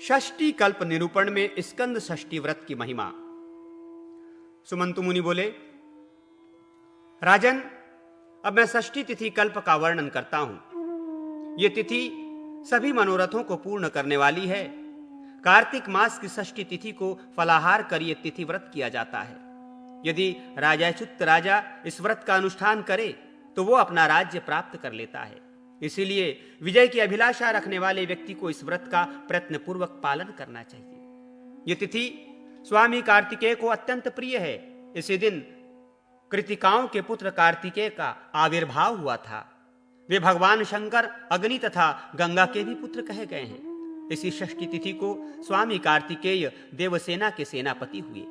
षष्ठी कल्प निरूपण में स्कंद षष्ठी व्रत की महिमा। सुमंतु मुनि बोले, राजन, अब मैं षष्ठी तिथि कल्प का वर्णन करता हूं। यह तिथि सभी मनोरथों को पूर्ण करने वाली है। कार्तिक मास की षष्ठी तिथि को फलाहार कर यह तिथि व्रत किया जाता है। यदि राजाच्युत राजा इस व्रत का अनुष्ठान करे तो वो अपना राज्य प्राप्त कर लेता है। इसीलिए विजय की अभिलाषा रखने वाले व्यक्ति को इस व्रत का प्रयत्न पूर्वक पालन करना चाहिए। यह तिथि स्वामी कार्तिकेय को अत्यंत प्रिय है। इसी दिन कृतिकाओं के पुत्र कार्तिकेय का आविर्भाव हुआ था। वे भगवान शंकर, अग्नि तथा गंगा के भी पुत्र कहे गए हैं। इसी षष्ठी तिथि को स्वामी कार्तिकेय देवसेना के सेनापति हुए।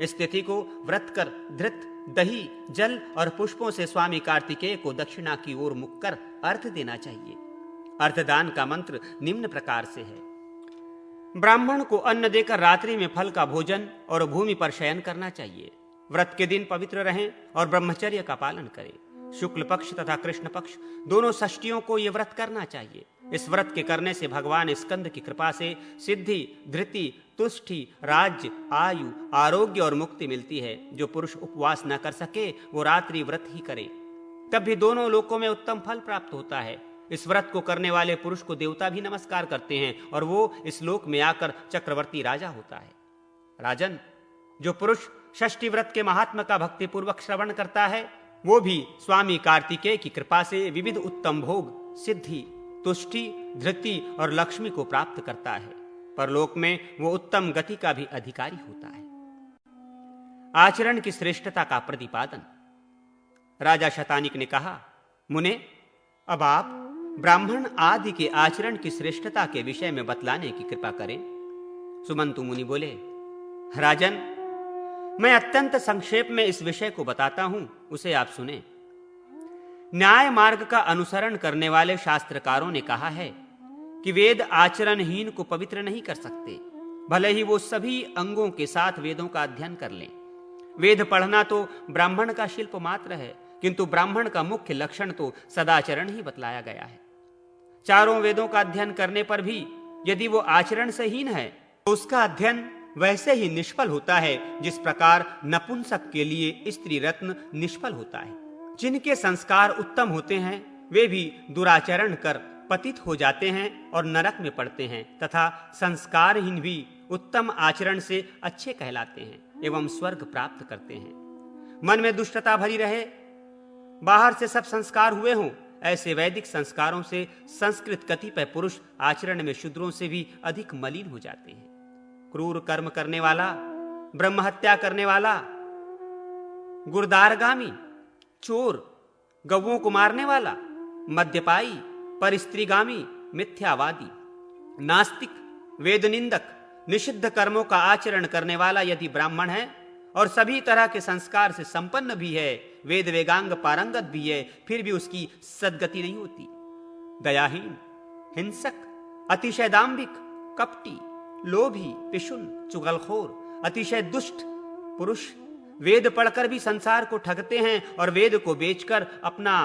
इस तिथि को व्रत कर धृत, दही, जल और पुष्पों से स्वामी कार्तिकेय को दक्षिणा की ओर मुख कर अर्घ देना चाहिए। अर्घदान का मंत्र निम्न प्रकार से है। ब्राह्मण को अन्न देकर रात्रि में फल का भोजन और भूमि पर शयन करना चाहिए। व्रत के दिन पवित्र रहें और ब्रह्मचर्य का पालन करें। शुक्ल पक्ष तथा कृष्ण पक्ष दोनों षष्ठियों को यह व्रत करना चाहिए। इस व्रत के करने से भगवान स्कंद की कृपा से सिद्धि, धृति, तुष्टि, राज्य, आयु, आरोग्य और मुक्ति मिलती है। जो पुरुष उपवास न कर सके वो रात्रि व्रत ही करे, तब भी दोनों लोकों में उत्तम फल प्राप्त होता है। इस व्रत को करने वाले पुरुष को देवता भी नमस्कार करते हैं और वो इस लोक में आकर चक्रवर्ती राजा होता है। राजन, जो पुरुष षष्ठी व्रत के महात्म का भक्ति पूर्वक श्रवण करता है वो भी स्वामी कार्तिकेय की कृपा से विविध उत्तम भोग, सिद्धि, तुष्टि, धृति और लक्ष्मी को प्राप्त करता है। परलोक में वो उत्तम गति का भी अधिकारी होता है। आचरण की श्रेष्ठता का प्रतिपादन। राजा शतानिक ने कहा, मुने, अब आप ब्राह्मण आदि के आचरण की श्रेष्ठता के विषय में बतलाने की कृपा करें। सुमंतु मुनि बोले, राजन, मैं अत्यंत संक्षेप में इस विषय को बताता हूं, उसे आप सुने। न्याय मार्ग का अनुसरण करने वाले शास्त्रकारों ने कहा है कि वेद आचरणहीन को पवित्र नहीं कर सकते, भले ही वो सभी अंगों के साथ वेदों का अध्ययन कर लें। वेद पढ़ना तो ब्राह्मण का शिल्प मात्र है, किंतु ब्राह्मण का मुख्य लक्षण तो सदाचरण ही बतलाया गया है। चारों वेदों का अध्ययन करने पर भी यदि वो आचरण से हीन है तो उसका अध्ययन वैसे ही निष्फल होता है जिस प्रकार नपुंसक के लिए स्त्री रत्न निष्फल होता है। जिनके संस्कार उत्तम होते हैं वे भी दुराचरण कर पतित हो जाते हैं और नरक में पड़ते हैं, तथा संस्कारहीन भी उत्तम आचरण से अच्छे कहलाते हैं एवं स्वर्ग प्राप्त करते हैं। मन में दुष्टता भरी रहे, बाहर से सब संस्कार हुए हों, ऐसे वैदिक संस्कारों से संस्कृत कतिपय पुरुष आचरण में शूद्रों से भी अधिक मलिन हो जाते हैं। क्रूर कर्म करने वाला, ब्रह्म हत्या करने वाला, गुरदारगामी, चोर, गौओं को मारने वाला, मद्यपाई, परिस्त्रीगामी, मिथ्यावादी, नास्तिक, वेद निंदक, निषिद्ध कर्मों का आचरण करने वाला यदि ब्राह्मण है और सभी तरह के संस्कार से संपन्न भी है, वेद वेगांग पारंगत भी है, फिर भी उसकी सद्गति नहीं होती। दयाहीन, हिंसक, अतिशय दाम्भिक, कपटी, लोभी, पिशुन, चुगलखोर, अतिशय दुष्ट पुरुष वेद पढ़कर भी संसार को ठगते हैं और वेद को बेचकर अपना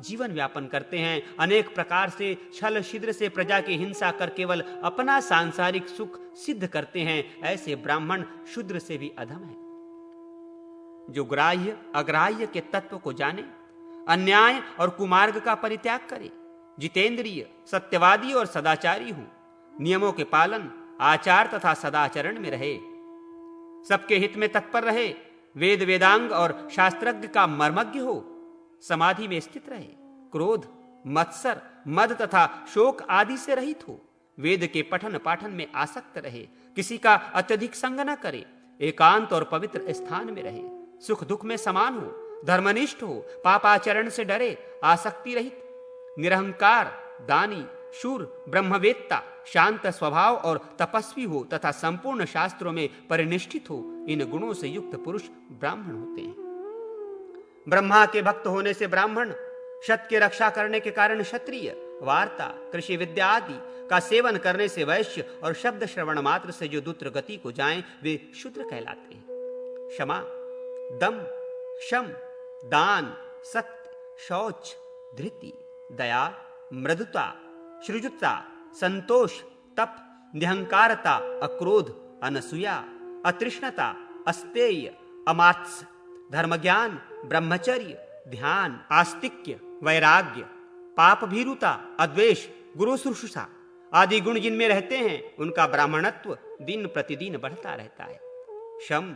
जीवन व्यापन करते हैं। अनेक प्रकार से छल छिद्र से प्रजा की हिंसा कर केवल अपना सांसारिक सुख सिद्ध करते हैं। ऐसे ब्राह्मण शूद्र से भी अधम है। जो ग्राह्य अग्राह्य के तत्व को जाने, अन्याय और कुमार्ग का परित्याग करे, जितेंद्रिय, सत्यवादी और सदाचारी हो, नियमों के पालन, आचार तथा सदाचरण में रहे, सबके हित में तत्पर रहे, वेद वेदांग और शास्त्रज्ञ का मर्मज्ञ हो, समाधि में स्थित रहे, क्रोध, मत्सर, मद तथा शोक आदि से रहित हो, वेद के पठन पाठन में आसक्त रहे, किसी का अत्यधिक संग न करे, एकांत और पवित्र स्थान में रहे, सुख दुख में समान हो, धर्मनिष्ठ हो, पापाचरण से डरे, आसक्ति रहित, निरहंकार, दानी, शूर, ब्रह्मवेत्ता, शांत स्वभाव और तपस्वी हो तथा संपूर्ण शास्त्रों में परिनिष्ठित हो। इन गुणों से युक्त पुरुष ब्राह्मण होते हैं। ब्रह्मा के भक्त होने से ब्राह्मण, शत की रक्षा करने के कारण क्षत्रिय, वार्ता, कृषि विद्या आदि का सेवन करने से वैश्य और शब्द श्रवण मात्र से जो दूत्र गति को जाएं वे शूद्र कहलाते हैं। क्षमा, दम, शम, दान, सत्य, शौच, धृति, दया, मृदुता, सृजुता, संतोष, तप, निहंकारता, अक्रोध, अनसूया, अतृष्णता, अस्तेय, अमात्स्य, धर्मज्ञान, ब्रह्मचर्य, ध्यान, आस्तिक्य, वैराग्य, पाप भीरुता, अद्वेष, गुरु शुश्रूषा आदि गुण जिनमें रहते हैं उनका ब्राह्मणत्व दिन प्रतिदिन बढ़ता रहता है। शम,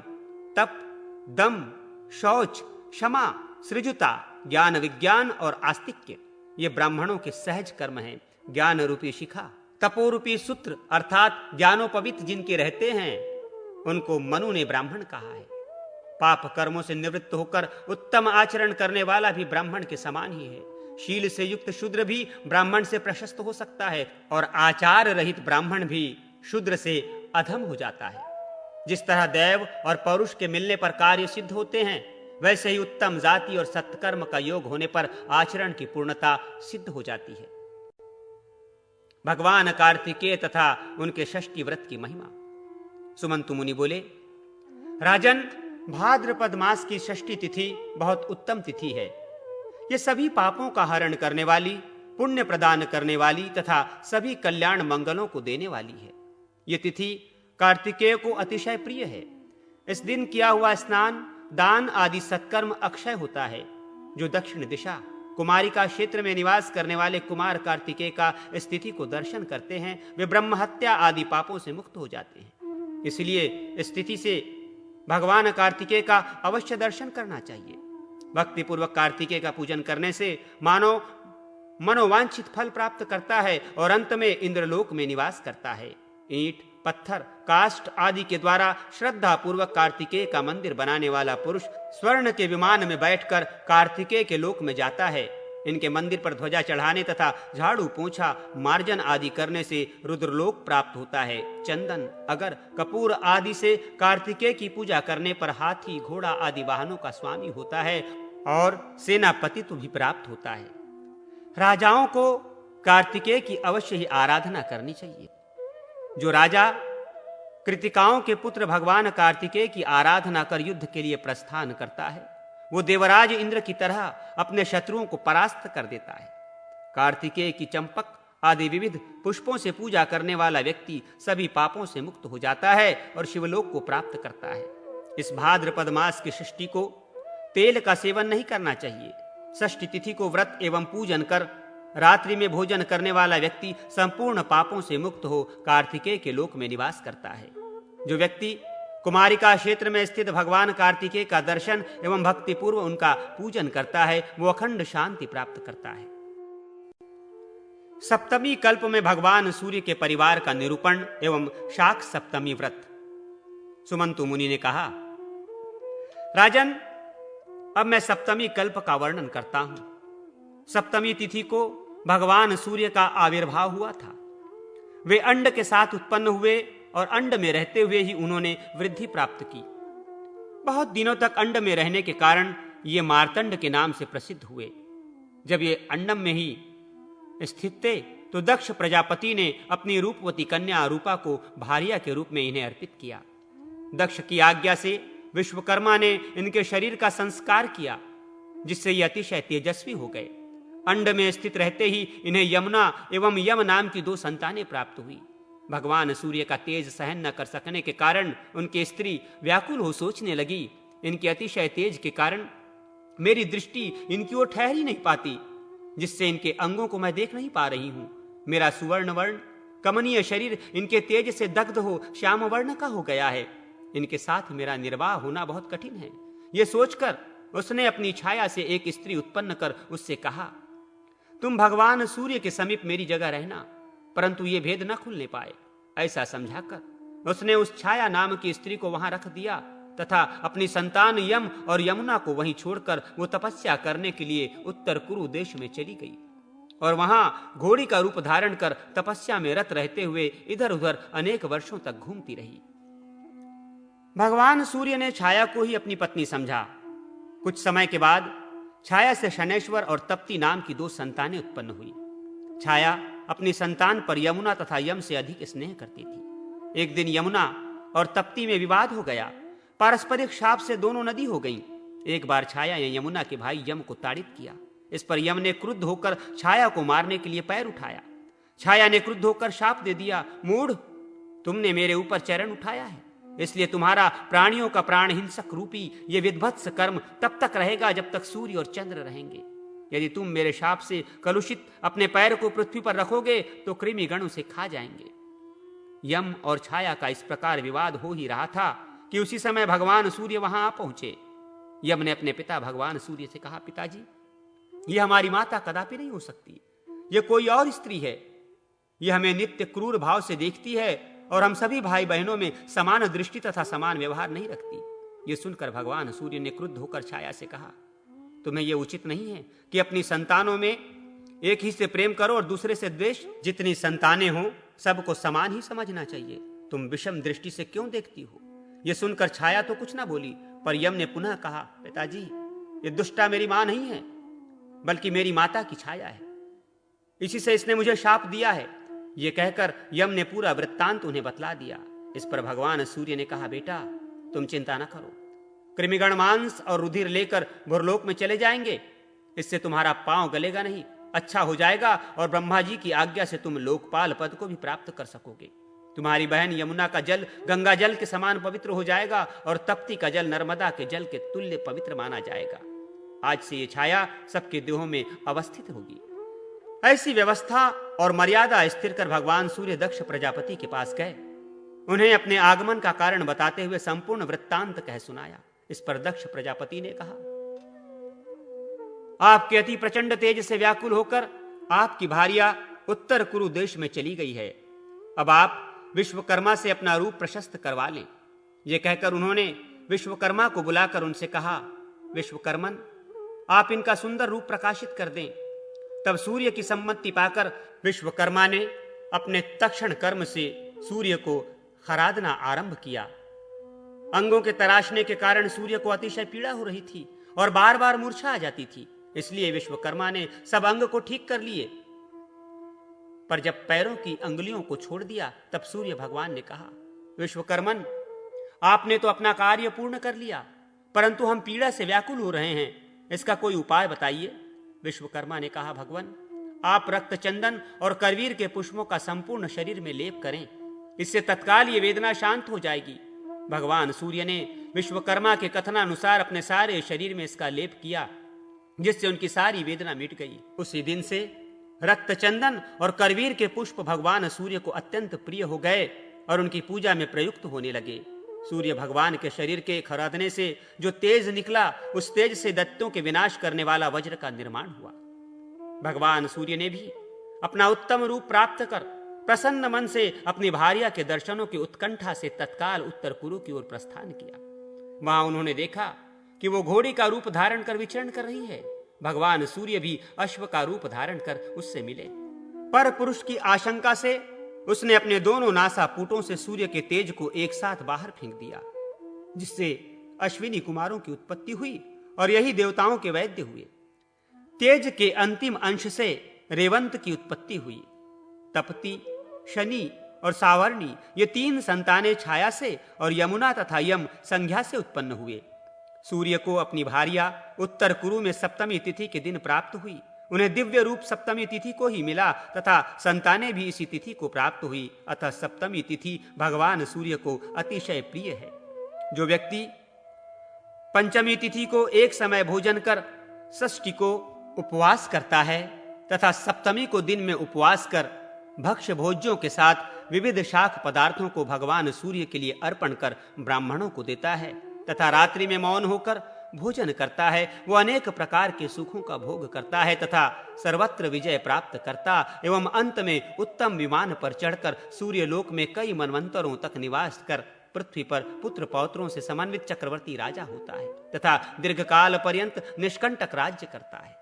तप, दम, शौच, क्षमा, सृजुता, ज्ञान विज्ञान और आस्तिक्य ये ब्राह्मणों के सहज कर्म हैं। ज्ञान रूपी शिखा, तपोरूपी सूत्र अर्थात ज्ञानोपवित जिनके रहते हैं उनको मनु ने ब्राह्मण कहा है। पाप कर्मों से निवृत्त होकर उत्तम आचरण करने वाला भी ब्राह्मण के समान ही है। शील से युक्त शूद्र भी ब्राह्मण से प्रशस्त हो सकता है और आचार रहित ब्राह्मण भी शूद्र से अधम हो जाता है। जिस तरह दैव और पौरुष के मिलने पर कार्य सिद्ध होते हैं वैसे ही उत्तम जाति और सत्कर्म का योग होने पर आचरण की पूर्णता सिद्ध हो जाती है। भगवान कार्तिकेय तथा उनके षष्ठी व्रत की महिमा। सुमंतु मुनि बोले, राजन, भाद्रपद मास की षष्ठी तिथि बहुत उत्तम तिथि है। ये सभी पापों का हरण करने वाली, पुण्य प्रदान करने वाली तथा सभी कल्याण मंगलों को देने वाली है। ये तिथि कार्तिकेय को अतिशय प्रिय है। इस दिन किया हुआ स्नान, दान आदि सत्कर्म अक्षय होता है। जो दक्षिण दिशा कुमारिका क्षेत्र में निवास करने वाले कुमार कार्तिकेय का इस तिथि को दर्शन करते हैं वे ब्रह्म हत्या आदि पापों से मुक्त हो जाते हैं। इसलिए इस तिथि से भगवान कार्तिकेय का अवश्य दर्शन करना चाहिए। भक्ति पूर्वक कार्तिकेय का पूजन करने से मानव मनोवांछित फल प्राप्त करता है और अंत में इंद्रलोक में निवास करता है। ईंट, पत्थर, काष्ठ आदि के द्वारा श्रद्धा पूर्वक कार्तिकेय का मंदिर बनाने वाला पुरुष स्वर्ण के विमान में बैठकर कार्तिकेय के लोक में जाता है। इनके मंदिर पर ध्वजा चढ़ाने तथा झाड़ू, पोंछा, मार्जन आदि करने से रुद्रलोक प्राप्त होता है। चंदन, अगर, कपूर आदि से कार्तिकेय की पूजा करने पर हाथी, घोड़ा आदि वाहनों का स्वामी होता है और सेनापतित्व भी प्राप्त होता है। राजाओं को कार्तिकेय की अवश्य ही आराधना करनी चाहिए। जो राजा कृतिकाओं के पुत्र भगवान कार्तिकेय की आराधना कर युद्ध के लिए प्रस्थान करता है वो देवराज इंद्र की तरह अपने शत्रुओं को परास्त कर देता है। कार्तिकेय की चंपक आदि विविध पुष्पों से पूजा करने वाला व्यक्ति सभी पापों से मुक्त हो जाता है और शिवलोक को प्राप्त करता है। इस भाद्रपद मास की षष्ठी को तेल का सेवन नहीं करना चाहिए। षष्ठी तिथि को व्रत एवं पूजन कर रात्रि में भोजन करने वाला व्यक्ति संपूर्ण पापों से मुक्त हो कार्तिकेय के लोक में निवास करता है। जो व्यक्ति कुमारिका क्षेत्र में स्थित भगवान कार्तिकेय का दर्शन एवं भक्ति पूर्व उनका पूजन करता है वो अखंड शांति प्राप्त करता है। सप्तमी कल्प में भगवान सूर्य के परिवार का निरूपण एवं शाक सप्तमी व्रत। सुमंतु मुनि ने कहा, राजन, अब मैं सप्तमी कल्प का वर्णन करता हूं। सप्तमी तिथि को भगवान सूर्य का आविर्भाव हुआ था। वे अंड के साथ उत्पन्न हुए और अंड में रहते हुए ही उन्होंने वृद्धि प्राप्त की। बहुत दिनों तक अंड में रहने के कारण ये मार्तंड के नाम से प्रसिद्ध हुए। जब ये अंडम में ही स्थित थे तो दक्ष प्रजापति ने अपनी रूपवती कन्या रूपा को भार्या के रूप में इन्हें अर्पित किया। दक्ष की आज्ञा से विश्वकर्मा ने इनके शरीर का संस्कार किया जिससे ये अतिशय तेजस्वी हो गए। अंड में स्थित रहते ही इन्हें यमुना एवं यम नाम की 2 संतानें प्राप्त हुई। भगवान सूर्य का तेज सहन न कर सकने के कारण उनकी स्त्री व्याकुल हो सोचने लगी, इनके अतिशय तेज के कारण मेरी दृष्टि इनकी ओर ठहर ही नहीं पाती, जिससे इनके अंगों को मैं देख नहीं पा रही हूं। मेरा सुवर्ण वर्ण कमनीय शरीर इनके तेज से दग्ध हो श्याम वर्ण का हो गया है। इनके साथ मेरा निर्वाह होना बहुत कठिन है। ये सोचकर उसने अपनी छाया से एक स्त्री उत्पन्न कर उससे कहा, तुम भगवान सूर्य के समीप मेरी जगह रहना। परंतु ये भेद न खुलने पाए। ऐसा समझाकर उसने उस छाया नाम की स्त्री को वहां रख दिया तथा अपनी संतान यम और यमुना को वहीं छोड़कर वो तपस्या करने के लिए उत्तर कुरु देश में चली गई और वहां घोड़ी का रूप धारण कर तपस्या में रत रहते हुए इधर उधर अनेक वर्षों तक घूमती रही। भगवान सूर्य ने छाया को ही अपनी पत्नी समझा। कुछ समय के बाद छाया से शनैश्वर और तप्ती नाम की 2 संतानें उत्पन्न हुई। छाया अपनी संतान पर यमुना तथा यम से अधिक स्नेह करती थी। एक दिन यमुना और तप्ती में विवाद हो गया। पारस्परिक शाप से दोनों नदी हो गईं। एक बार छाया ने यमुना के भाई यम को ताड़ित किया। इस पर यम ने क्रुद्ध होकर छाया को मारने के लिए पैर उठाया। छाया ने क्रुद्ध होकर शाप दे दिया, मूढ़, तुमने मेरे ऊपर चरण उठाया है, इसलिए तुम्हारा प्राणियों का प्राण हिंसक रूपी ये विध्वंस कर्म तब तक रहेगा जब तक सूर्य और चंद्र रहेंगे। यदि तुम मेरे शाप से कलुषित अपने पैर को पृथ्वी पर रखोगे तो कृमिगण उसे खा जाएंगे। यम और छाया का इस प्रकार विवाद हो ही रहा था कि उसी समय भगवान सूर्य वहां आ पहुंचे। यम ने अपने पिता भगवान सूर्य से कहा, पिताजी, यह हमारी माता कदापि नहीं हो सकती, यह कोई और स्त्री है। यह हमें नित्य क्रूर भाव से देखती है और हम सभी भाई बहनों में समान दृष्टि तथा समान व्यवहार नहीं रखती। यह सुनकर भगवान सूर्य ने क्रुद्ध होकर छाया से कहा, तुम्हें यह उचित नहीं है कि अपनी संतानों में एक ही से प्रेम करो और दूसरे से द्वेष। जितनी संतानें हो सबको समान ही समझना चाहिए। तुम विषम दृष्टि से क्यों देखती हो? यह सुनकर छाया तो कुछ ना बोली, पर यम ने पुनः कहा, पिताजी, ये दुष्टा मेरी मां नहीं है, बल्कि मेरी माता की छाया है। इसी से इसने मुझे शाप दिया है। यह कहकर यम ने पूरा वृत्तांत उन्हें बतला दिया। इस पर भगवान सूर्य ने कहा, बेटा, तुम चिंता न करो, कृमिगण मांस और रुधिर लेकर भूरलोक में चले जाएंगे। इससे तुम्हारा पांव गलेगा नहीं, अच्छा हो जाएगा और ब्रह्मा जी की आज्ञा से तुम लोकपाल पद को भी प्राप्त कर सकोगे। तुम्हारी बहन यमुना का जल गंगा जल के समान पवित्र हो जाएगा और तप्ती का जल नर्मदा के जल के तुल्य पवित्र माना जाएगा। आज से ये छाया सबके देहों में अवस्थित होगी। ऐसी व्यवस्था और मर्यादा स्थिर कर भगवान सूर्य दक्ष प्रजापति के पास गए। उन्हें अपने आगमन का कारण बताते हुए संपूर्ण वृत्तांत कह सुनाया। इस पर दक्ष प्रजापति ने कहा, आपके अति प्रचंड तेज से व्याकुल होकर आपकी भार्या उत्तर कुरु देश में चली गई है। अब आप विश्वकर्मा से अपना रूप प्रशस्त करवा लें। यह कहकर उन्होंने विश्वकर्मा को बुलाकर उनसे कहा, विश्वकर्मन, आप इनका सुंदर रूप प्रकाशित कर दें। तब सूर्य की सम्मति पाकर विश्वकर्मा ने अपने तक्षण कर्म से सूर्य को खरादना आरंभ किया। अंगों के तराशने के कारण सूर्य को अतिशय पीड़ा हो रही थी और बार बार मूर्छा आ जाती थी। इसलिए विश्वकर्मा ने सब अंग को ठीक कर लिए। पर जब पैरों की अंगुलियों को छोड़ दिया तब सूर्य भगवान ने कहा, विश्वकर्मन, आपने तो अपना कार्य पूर्ण कर लिया, परंतु हम पीड़ा से व्याकुल हो रहे हैं, इसका कोई उपाय बताइए। विश्वकर्मा ने कहा, भगवान, आप रक्त चंदन और करवीर के पुष्पों का संपूर्ण शरीर में लेप करें, इससे तत्काल ये वेदना शांत हो जाएगी। भगवान सूर्य ने विश्वकर्मा के कथनानुसार अपने सारे शरीर में इसका लेप किया, जिससे उनकी सारी वेदना मिट गई। उसी दिन से रक्त चंदन और करवीर के पुष्प भगवान सूर्य को अत्यंत प्रिय हो गए और उनकी पूजा में प्रयुक्त होने लगे। सूर्य भगवान के शरीर के खरादने से जो तेज निकला, उस तेज से दैत्यों के विनाश करने वाला वज्र का निर्माण हुआ। भगवान सूर्य ने भी अपना उत्तम रूप प्राप्त कर प्रसन्न मन से अपनी भार्या के दर्शनों की उत्कंठा से तत्काल उत्तर कुरु की ओर प्रस्थान किया। वहां उन्होंने देखा कि वो घोड़ी का रूप धारण कर विचरण कर रही है। भगवान सूर्य भी अश्व का रूप धारण कर उससे मिले। पर पुरुष की आशंका से उसने अपने दोनों नासापुटों से सूर्य के तेज को एक साथ बाहर फेंक दिया, जिससे अश्विनी कुमारों की उत्पत्ति हुई और यही देवताओं के वैद्य हुए। तेज के अंतिम अंश से रेवंत की उत्पत्ति हुई। तपती, शनि और सावर्णी ये तीन संतानें छाया से और यमुना तथा यम संज्ञा से उत्पन्न हुए। सूर्य को अपनी भार्या उत्तर कुरु में सप्तमी तिथि के दिन प्राप्त हुई। उन्हें दिव्य रूप सप्तमी तिथि को ही मिला तथा संतानें भी इसी तिथि को प्राप्त हुई। अतः सप्तमी तिथि भगवान सूर्य को अतिशय प्रिय है। जो व्यक्ति पंचमी तिथि को एक समय भोजन कर षष्ठी को उपवास करता है तथा सप्तमी को दिन में उपवास कर भक्ष्य भोज्यों के साथ विविध शाक पदार्थों को भगवान सूर्य के लिए अर्पण कर ब्राह्मणों को देता है तथा रात्रि में मौन होकर भोजन करता है, वो अनेक प्रकार के सुखों का भोग करता है तथा सर्वत्र विजय प्राप्त करता एवं अंत में उत्तम विमान पर चढ़कर सूर्य लोक में कई मनवंतरों तक निवास कर पृथ्वी पर पुत्र पौत्रों से समन्वित चक्रवर्ती राजा होता है तथा दीर्घकाल पर्यंत निष्कंटक राज्य करता है।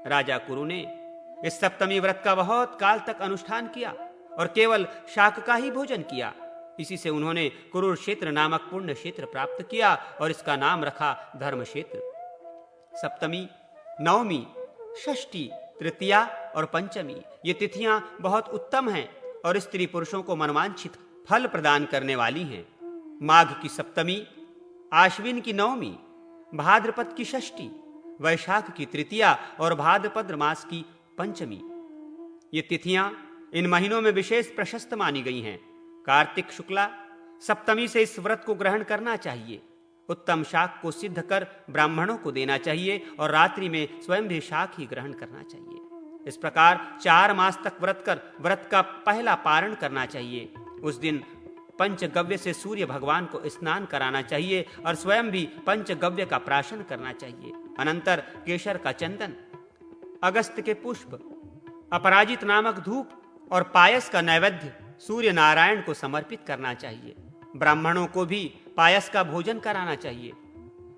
राजा कुरु ने इस सप्तमी व्रत का बहुत काल तक अनुष्ठान किया और केवल शाक का ही भोजन किया। इसी से उन्होंने कुरुक्षेत्र नामक पुण्य क्षेत्र प्राप्त किया और इसका नाम रखा धर्म क्षेत्र। सप्तमी, नवमी, षष्ठी, तृतीया और पंचमी ये तिथियां बहुत उत्तम हैं और स्त्री पुरुषों को मनवांछित फल प्रदान करने वाली हैं। माघ की सप्तमी, आश्विन की नवमी, भाद्रपद की षष्ठी, वैशाख की तृतीया और भाद्रपद मास की पंचमी ये तिथियां इन महीनों में विशेष प्रशस्त मानी गई हैं। कार्तिक शुक्ला सप्तमी से इस व्रत को ग्रहण करना चाहिए। उत्तम शाक को सिद्ध कर ब्राह्मणों को देना चाहिए और रात्रि में स्वयं भी शाक ही ग्रहण करना चाहिए। इस प्रकार 4 मास तक व्रत कर व्रत का पहला पारण करना चाहिए। उस दिन पंचगव्य से सूर्य भगवान को स्नान कराना चाहिए और स्वयं भी पंचगव्य का प्राशन करना चाहिए। अनंतर केसर का चंदन, अगस्त के पुष्प, अपराजित नामक धूप और पायस का नैवेद्य सूर्य नारायण को समर्पित करना चाहिए। ब्राह्मणों को भी पायस का भोजन कराना चाहिए।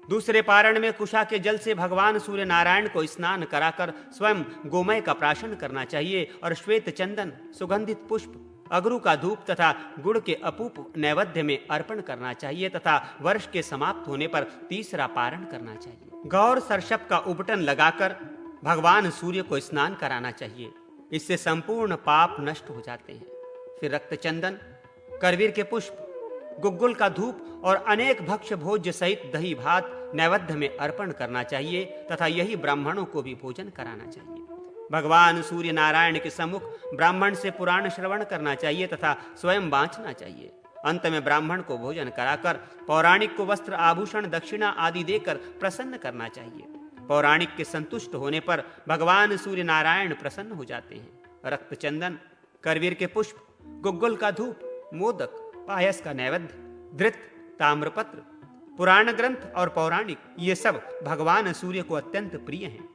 दूसरे पारण में कुशा के जल से भगवान सूर्य नारायण को स्नान कराकर स्वयं गोमय का प्राशन करना चाहिए और श्वेत चंदन, सुगंधित पुष्प, अगरू का धूप तथा गुड़ के अपूप नैवेद्य में अर्पण करना चाहिए तथा वर्ष के समाप्त होने पर तीसरा पारण करना चाहिए। गौर सरसप का उबटन लगाकर भगवान सूर्य को स्नान कराना चाहिए। इससे संपूर्ण पाप नष्ट हो जाते हैं। फिर रक्त चंदन, करवीर के पुष्प, गुग्गुल का धूप और अनेक भक्ष्य भोज्य सहित दही भात नैवेद्य में अर्पण करना चाहिए तथा यही ब्राह्मणों को भी भोजन कराना चाहिए। भगवान सूर्य नारायण के सम्मुख ब्राह्मण से पुराण श्रवण करना चाहिए तथा स्वयं बाँचना चाहिए। अंत में ब्राह्मण को भोजन कराकर पौराणिक को वस्त्र, आभूषण, दक्षिणा आदि देकर प्रसन्न करना चाहिए। पौराणिक के संतुष्ट होने पर भगवान सूर्य नारायण प्रसन्न हो जाते हैं। रक्त चंदन, करवीर के पुष्प, गुग्गुल का धूप, मोदक, पायस का नैवेद्य, धृत, ताम्रपत्र, पुराण ग्रंथ और पौराणिक ये सब भगवान सूर्य को अत्यंत प्रिय हैं।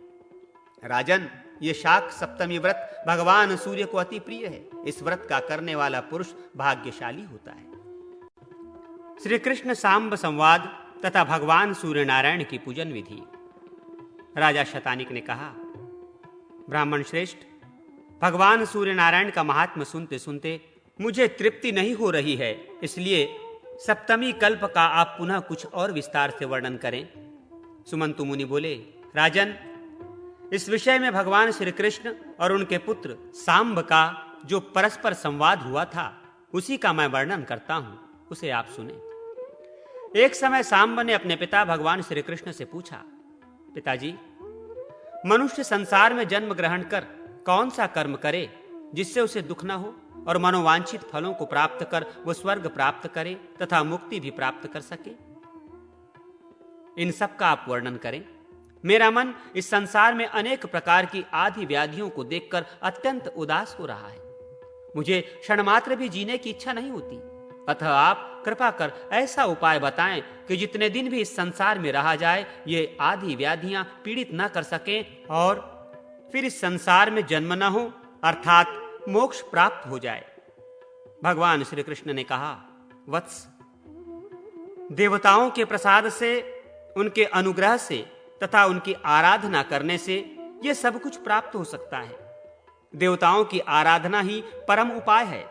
राजन, ये शाक सप्तमी व्रत भगवान सूर्य को अति प्रिय है। इस व्रत का करने वाला पुरुष भाग्यशाली होता है। श्री कृष्ण सांब संवाद तथा भगवान सूर्य नारायण की पूजन विधि। राजा शतानिक ने कहा, ब्राह्मण श्रेष्ठ, भगवान सूर्य नारायण का महात्म्य सुनते सुनते मुझे तृप्ति नहीं हो रही है, इसलिए सप्तमी कल्प का आप पुनः कुछ और विस्तार से वर्णन करें। सुमंतु मुनि बोले, राजन, इस विषय में भगवान श्री कृष्ण और उनके पुत्र सांब का जो परस्पर संवाद हुआ था उसी का मैं वर्णन करता हूं, उसे आप सुने। एक समय सांब ने अपने पिता भगवान श्री कृष्ण से पूछा, पिताजी, मनुष्य संसार में जन्म ग्रहण कर कौन सा कर्म करे जिससे उसे दुख न हो और मनोवांछित फलों को प्राप्त कर वो स्वर्ग प्राप्त करे तथा मुक्ति भी प्राप्त कर सके? इन सब का आप वर्णन करें। मेरा मन इस संसार में अनेक प्रकार की आदि व्याधियों को देखकर अत्यंत उदास हो रहा है। मुझे क्षणमात्र भी जीने की इच्छा नहीं होती। अतः आप कृपा कर ऐसा उपाय बताएं कि जितने दिन भी इस संसार में रहा जाए ये आदि व्याधियां पीड़ित न कर सकें और फिर इस संसार में जन्म न हो, अर्थात मोक्ष प्राप्त हो जाए। भगवान श्री कृष्ण ने कहा, वत्स, देवताओं के प्रसाद से, उनके अनुग्रह से तथा उनकी आराधना करने से यह सब कुछ प्राप्त हो सकता है। देवताओं की आराधना ही परम उपाय है।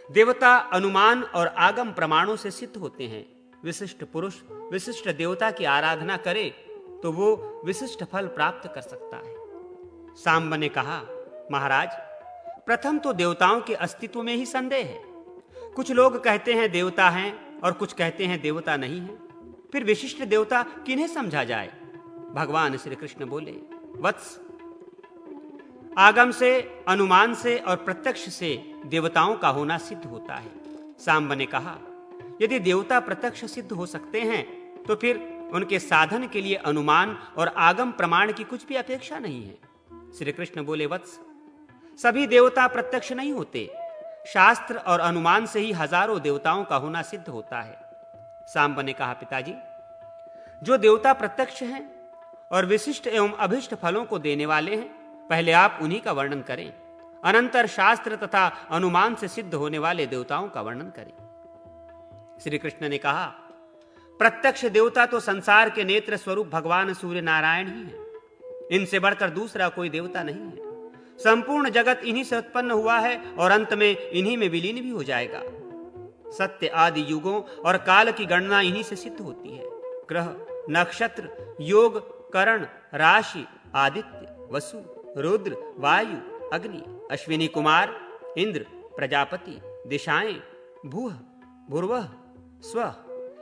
देवता अनुमान और आगम प्रमाणों से सिद्ध होते हैं। विशिष्ट पुरुष विशिष्ट देवता की आराधना करे तो वो विशिष्ट फल प्राप्त कर सकता है। सांब ने कहा, महाराज, प्रथम तो देवताओं के अस्तित्व में ही संदेह है। कुछ लोग कहते हैं देवता हैं और कुछ कहते हैं देवता नहीं है। फिर विशिष्ट देवता किन्हें समझा जाए? भगवान श्री कृष्ण बोले, वत्स, आगम से, अनुमान से और प्रत्यक्ष से देवताओं का होना सिद्ध होता है। सांब ने कहा, यदि देवता प्रत्यक्ष सिद्ध हो सकते हैं तो फिर उनके साधन के लिए अनुमान और आगम प्रमाण की कुछ भी अपेक्षा नहीं है। श्री कृष्ण बोले, वत्स, सभी देवता प्रत्यक्ष नहीं होते। शास्त्र और अनुमान से ही हजारों देवताओं का होना सिद्ध होता है। सांब ने कहा, पिताजी, जो देवता प्रत्यक्ष हैं और विशिष्ट एवं अभिष्ट फलों को देने वाले हैं, पहले आप उन्हीं का वर्णन करें। अनंतर शास्त्र तथा अनुमान से सिद्ध होने वाले देवताओं का वर्णन करें। श्री कृष्ण ने कहा, प्रत्यक्ष देवता तो संसार के नेत्र स्वरूप भगवान सूर्य नारायण ही हैं। इनसे बढ़कर दूसरा कोई देवता नहीं है। संपूर्ण जगत इन्हीं से उत्पन्न हुआ है और अंत में इन्हीं में विलीन भी हो जाएगा। सत्य आदि युगों और काल की गणना इन्हीं से सिद्ध होती है। ग्रह, नक्षत्र, योग, करण, राशि, आदित्य, वसु, रुद्र, वायु, अग्नि, अश्विनी कुमार, इंद्र, प्रजापति, दिशाएं, भूह, भूर्वः, स्वः,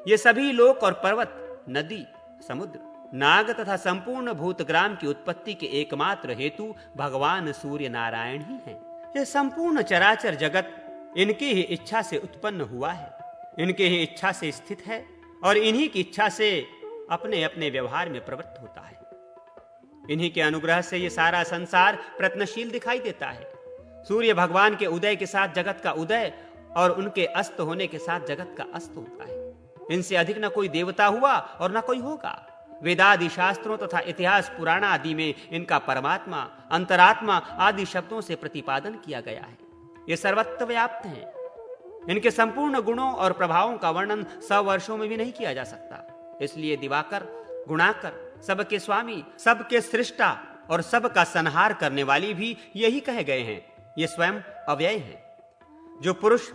ये सभी लोक और पर्वत, नदी, समुद्र, नाग तथा संपूर्ण भूतग्राम की उत्पत्ति के एकमात्र हेतु भगवान सूर्य नारायण ही हैं। यह संपूर्ण चराचर जगत इनकी ही इच्छा से उत्पन्न हुआ है, इनके ही इच्छा से स्थित है और इन्हीं की इच्छा से अपने अपने व्यवहार में प्रवृत्त होता है। इन्हीं के अनुग्रह से ये सारा संसार प्रयत्नशील दिखाई देता है। सूर्य भगवान के उदय के साथ जगत का उदय और उनके अस्त होने के साथ जगत का अस्त होता है। इनसे अधिक न कोई देवता हुआ और न कोई होगा। वेदादि शास्त्रों तथा इतिहास पुराण आदि में इनका परमात्मा, अंतरात्मा आदि शब्दों से प्रतिपादन किया गया है। ये सर्वत्र व्याप्त हैं। इनके संपूर्ण गुणों और प्रभावों का वर्णन 100 वर्षों में भी नहीं किया जा सकता। इसलिए दिवाकर, गुणाकर, सबके स्वामी, सबके सृष्टा और सबका संहार करने वाली भी यही कहे गए हैं। ये स्वयं अव्यय हैं। जो पुरुष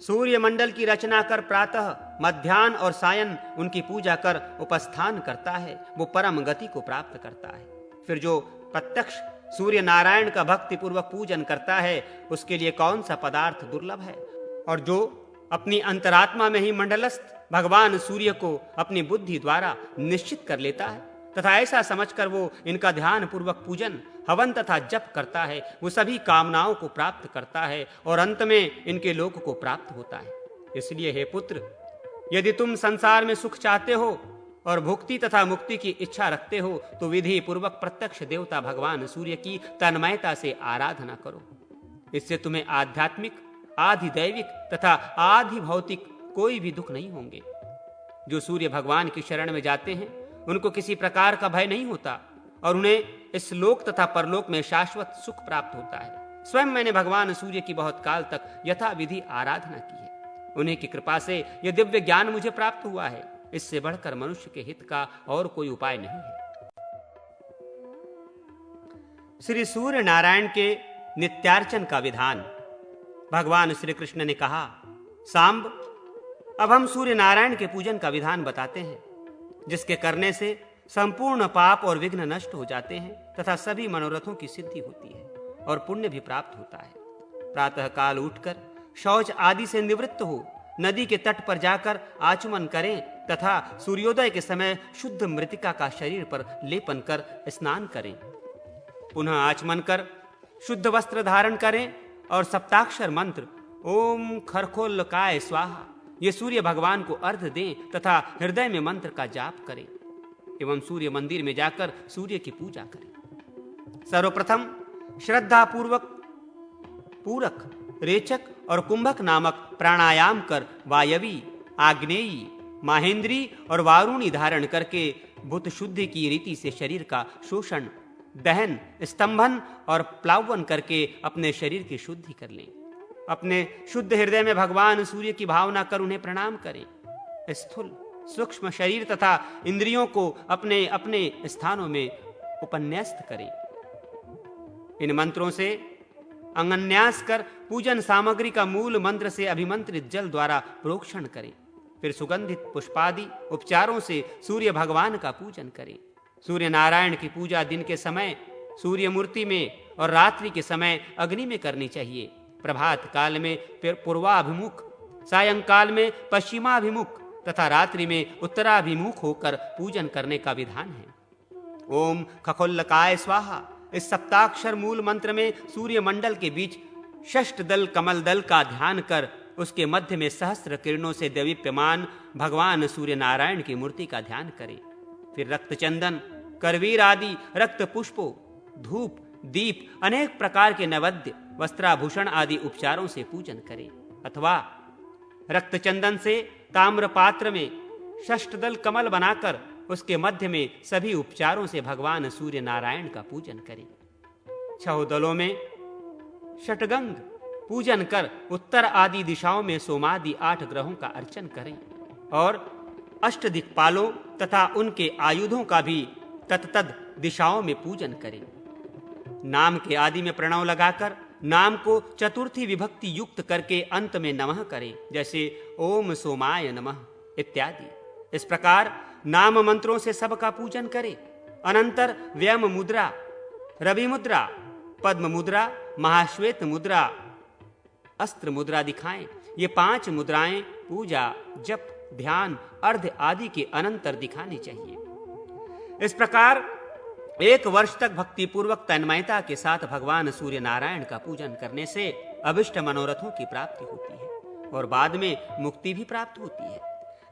सूर्य मंडल की रचना कर प्रातः, मध्याह्न और सायं उनकी पूजा कर उपस्थान करता है, वो परम गति को प्राप्त करता है। फिर जो प्रत्यक्ष सूर्य नारायण का भक्ति पूर्वक पूजन करता है, उसके लिए कौन सा पदार्थ दुर्लभ है। और जो अपनी अंतरात्मा में ही मंडलस्थ भगवान सूर्य को अपनी बुद्धि द्वारा निश्चित कर लेता है तथा ऐसा समझकर वो इनका ध्यान पूर्वक पूजन, हवन तथा जप करता है, वो सभी कामनाओं को प्राप्त करता है और अंत में इनके लोक को प्राप्त होता है। इसलिए हे पुत्र, यदि तुम संसार में सुख चाहते हो और भुक्ति तथा मुक्ति की इच्छा रखते हो तो विधि पूर्वक प्रत्यक्ष देवता भगवान सूर्य की तन्मयता से आराधना करो। इससे तुम्हें आध्यात्मिक, आधि दैविक तथा आधि भौतिक कोई भी दुख नहीं होंगे। जो सूर्य भगवान की शरण में जाते हैं उनको किसी प्रकार का भय नहीं होता और उन्हें इस लोक तथा परलोक में शाश्वत सुख प्राप्त होता है। स्वयं मैंने भगवान सूर्य की बहुत काल तक यथा विधि आराधना की है। उन्हीं की कृपा से यह दिव्य ज्ञान मुझे प्राप्त हुआ है। इससे बढ़कर मनुष्य के हित का और कोई उपाय नहीं है। श्री सूर्य नारायण के नित्यार्चन का विधान। भगवान श्री कृष्ण ने कहा, सांब, अब हम सूर्य नारायण के पूजन का विधान बताते हैं, जिसके करने से संपूर्ण पाप और विघ्न नष्ट हो जाते हैं तथा सभी मनोरथों की सिद्धि होती है और पुण्य भी प्राप्त होता है। प्रातः काल उठकर शौच आदि से निवृत्त हो नदी के तट पर जाकर आचमन करें तथा सूर्योदय के समय शुद्ध मृतिका का शरीर पर लेपन कर स्नान करें। पुनः आचमन कर शुद्ध वस्त्र धारण करें और सप्ताक्षर मंत्र ओम खरखोल्लकाय स्वाहा ये सूर्य भगवान को अर्घ्य दें तथा हृदय में मंत्र का जाप करें एवं सूर्य मंदिर में जाकर सूर्य की पूजा करें। सर्वप्रथम श्रद्धा पूर्वक पूरक, रेचक और कुंभक नामक प्राणायाम कर वायवी, आग्नेयी, माहेंद्री और वारुणी धारण करके भूत शुद्धि की रीति से शरीर का शोषण, दहन, स्तंभन और प्लावन करके अपने शरीर की शुद्धि कर लें। अपने शुद्ध हृदय में भगवान सूर्य की भावना कर उन्हें प्रणाम करें। स्थूल सूक्ष्म शरीर तथा इंद्रियों को अपने अपने स्थानों में उपन्यस्त करें। इन मंत्रों से अंगन्यास कर पूजन सामग्री का मूल मंत्र से अभिमंत्रित जल द्वारा प्रोक्षण करें। फिर सुगंधित पुष्पादि उपचारों से सूर्य भगवान का पूजन करें। सूर्य नारायण की पूजा दिन के समय सूर्य मूर्ति में और रात्रि के समय अग्नि में करनी चाहिए। प्रभात काल में पूर्वाभिमुख, सायंकाल में पश्चिमाभिमुख तथा रात्रि में उत्तराभिमुख होकर पूजन करने का विधान है। ओम खखोल्लकाय स्वाहा इस सप्ताक्षर मूल मंत्र में सूर्य मंडल के बीच षष्ठ दल कमल दल का ध्यान कर उसके मध्य में सहस्त्र किरणों से दैवीप्यमान भगवान सूर्य नारायण की मूर्ति का ध्यान करें। फिर रक्त चंदन, करवीर आदि रक्त पुष्पों, धूप, दीप, अनेक प्रकार के नैवेद्य, वस्त्राभूषण आदि उपचारों से पूजन करें। अथवा रक्त चंदन से ताम्र पात्र में षष्ठदल कमल बनाकर उसके मध्य में सभी उपचारों से भगवान सूर्य नारायण का पूजन करें। 6 दलों में षटगंग पूजन कर उत्तर आदि दिशाओं में सोमादि 8 ग्रहों का अर्चन करें और अष्टदिक्पालों तथा उनके आयुधों का भी तत्तद दिशाओं में पूजन करें। नाम के आदि में प्रणव लगाकर नाम को चतुर्थी विभक्ति युक्त करके अंत में नमः करें, जैसे ओम सोमाय नमः इत्यादि। इस प्रकार नाम मंत्रों से सबका पूजन करें। अनंतर व्यम मुद्रा, रवि मुद्रा, पद्म मुद्रा, महाश्वेत मुद्रा, अस्त्र मुद्रा दिखाएं। ये 5 मुद्राएं पूजा, जप, ध्यान, अर्घ्य आदि के अनंतर दिखानी चाहिए। इस प्रकार 1 वर्ष तक भक्तिपूर्वक तन्मयता के साथ भगवान सूर्य नारायण का पूजन करने से अभिष्ट मनोरथों की प्राप्ति होती है और बाद में मुक्ति भी प्राप्त होती है।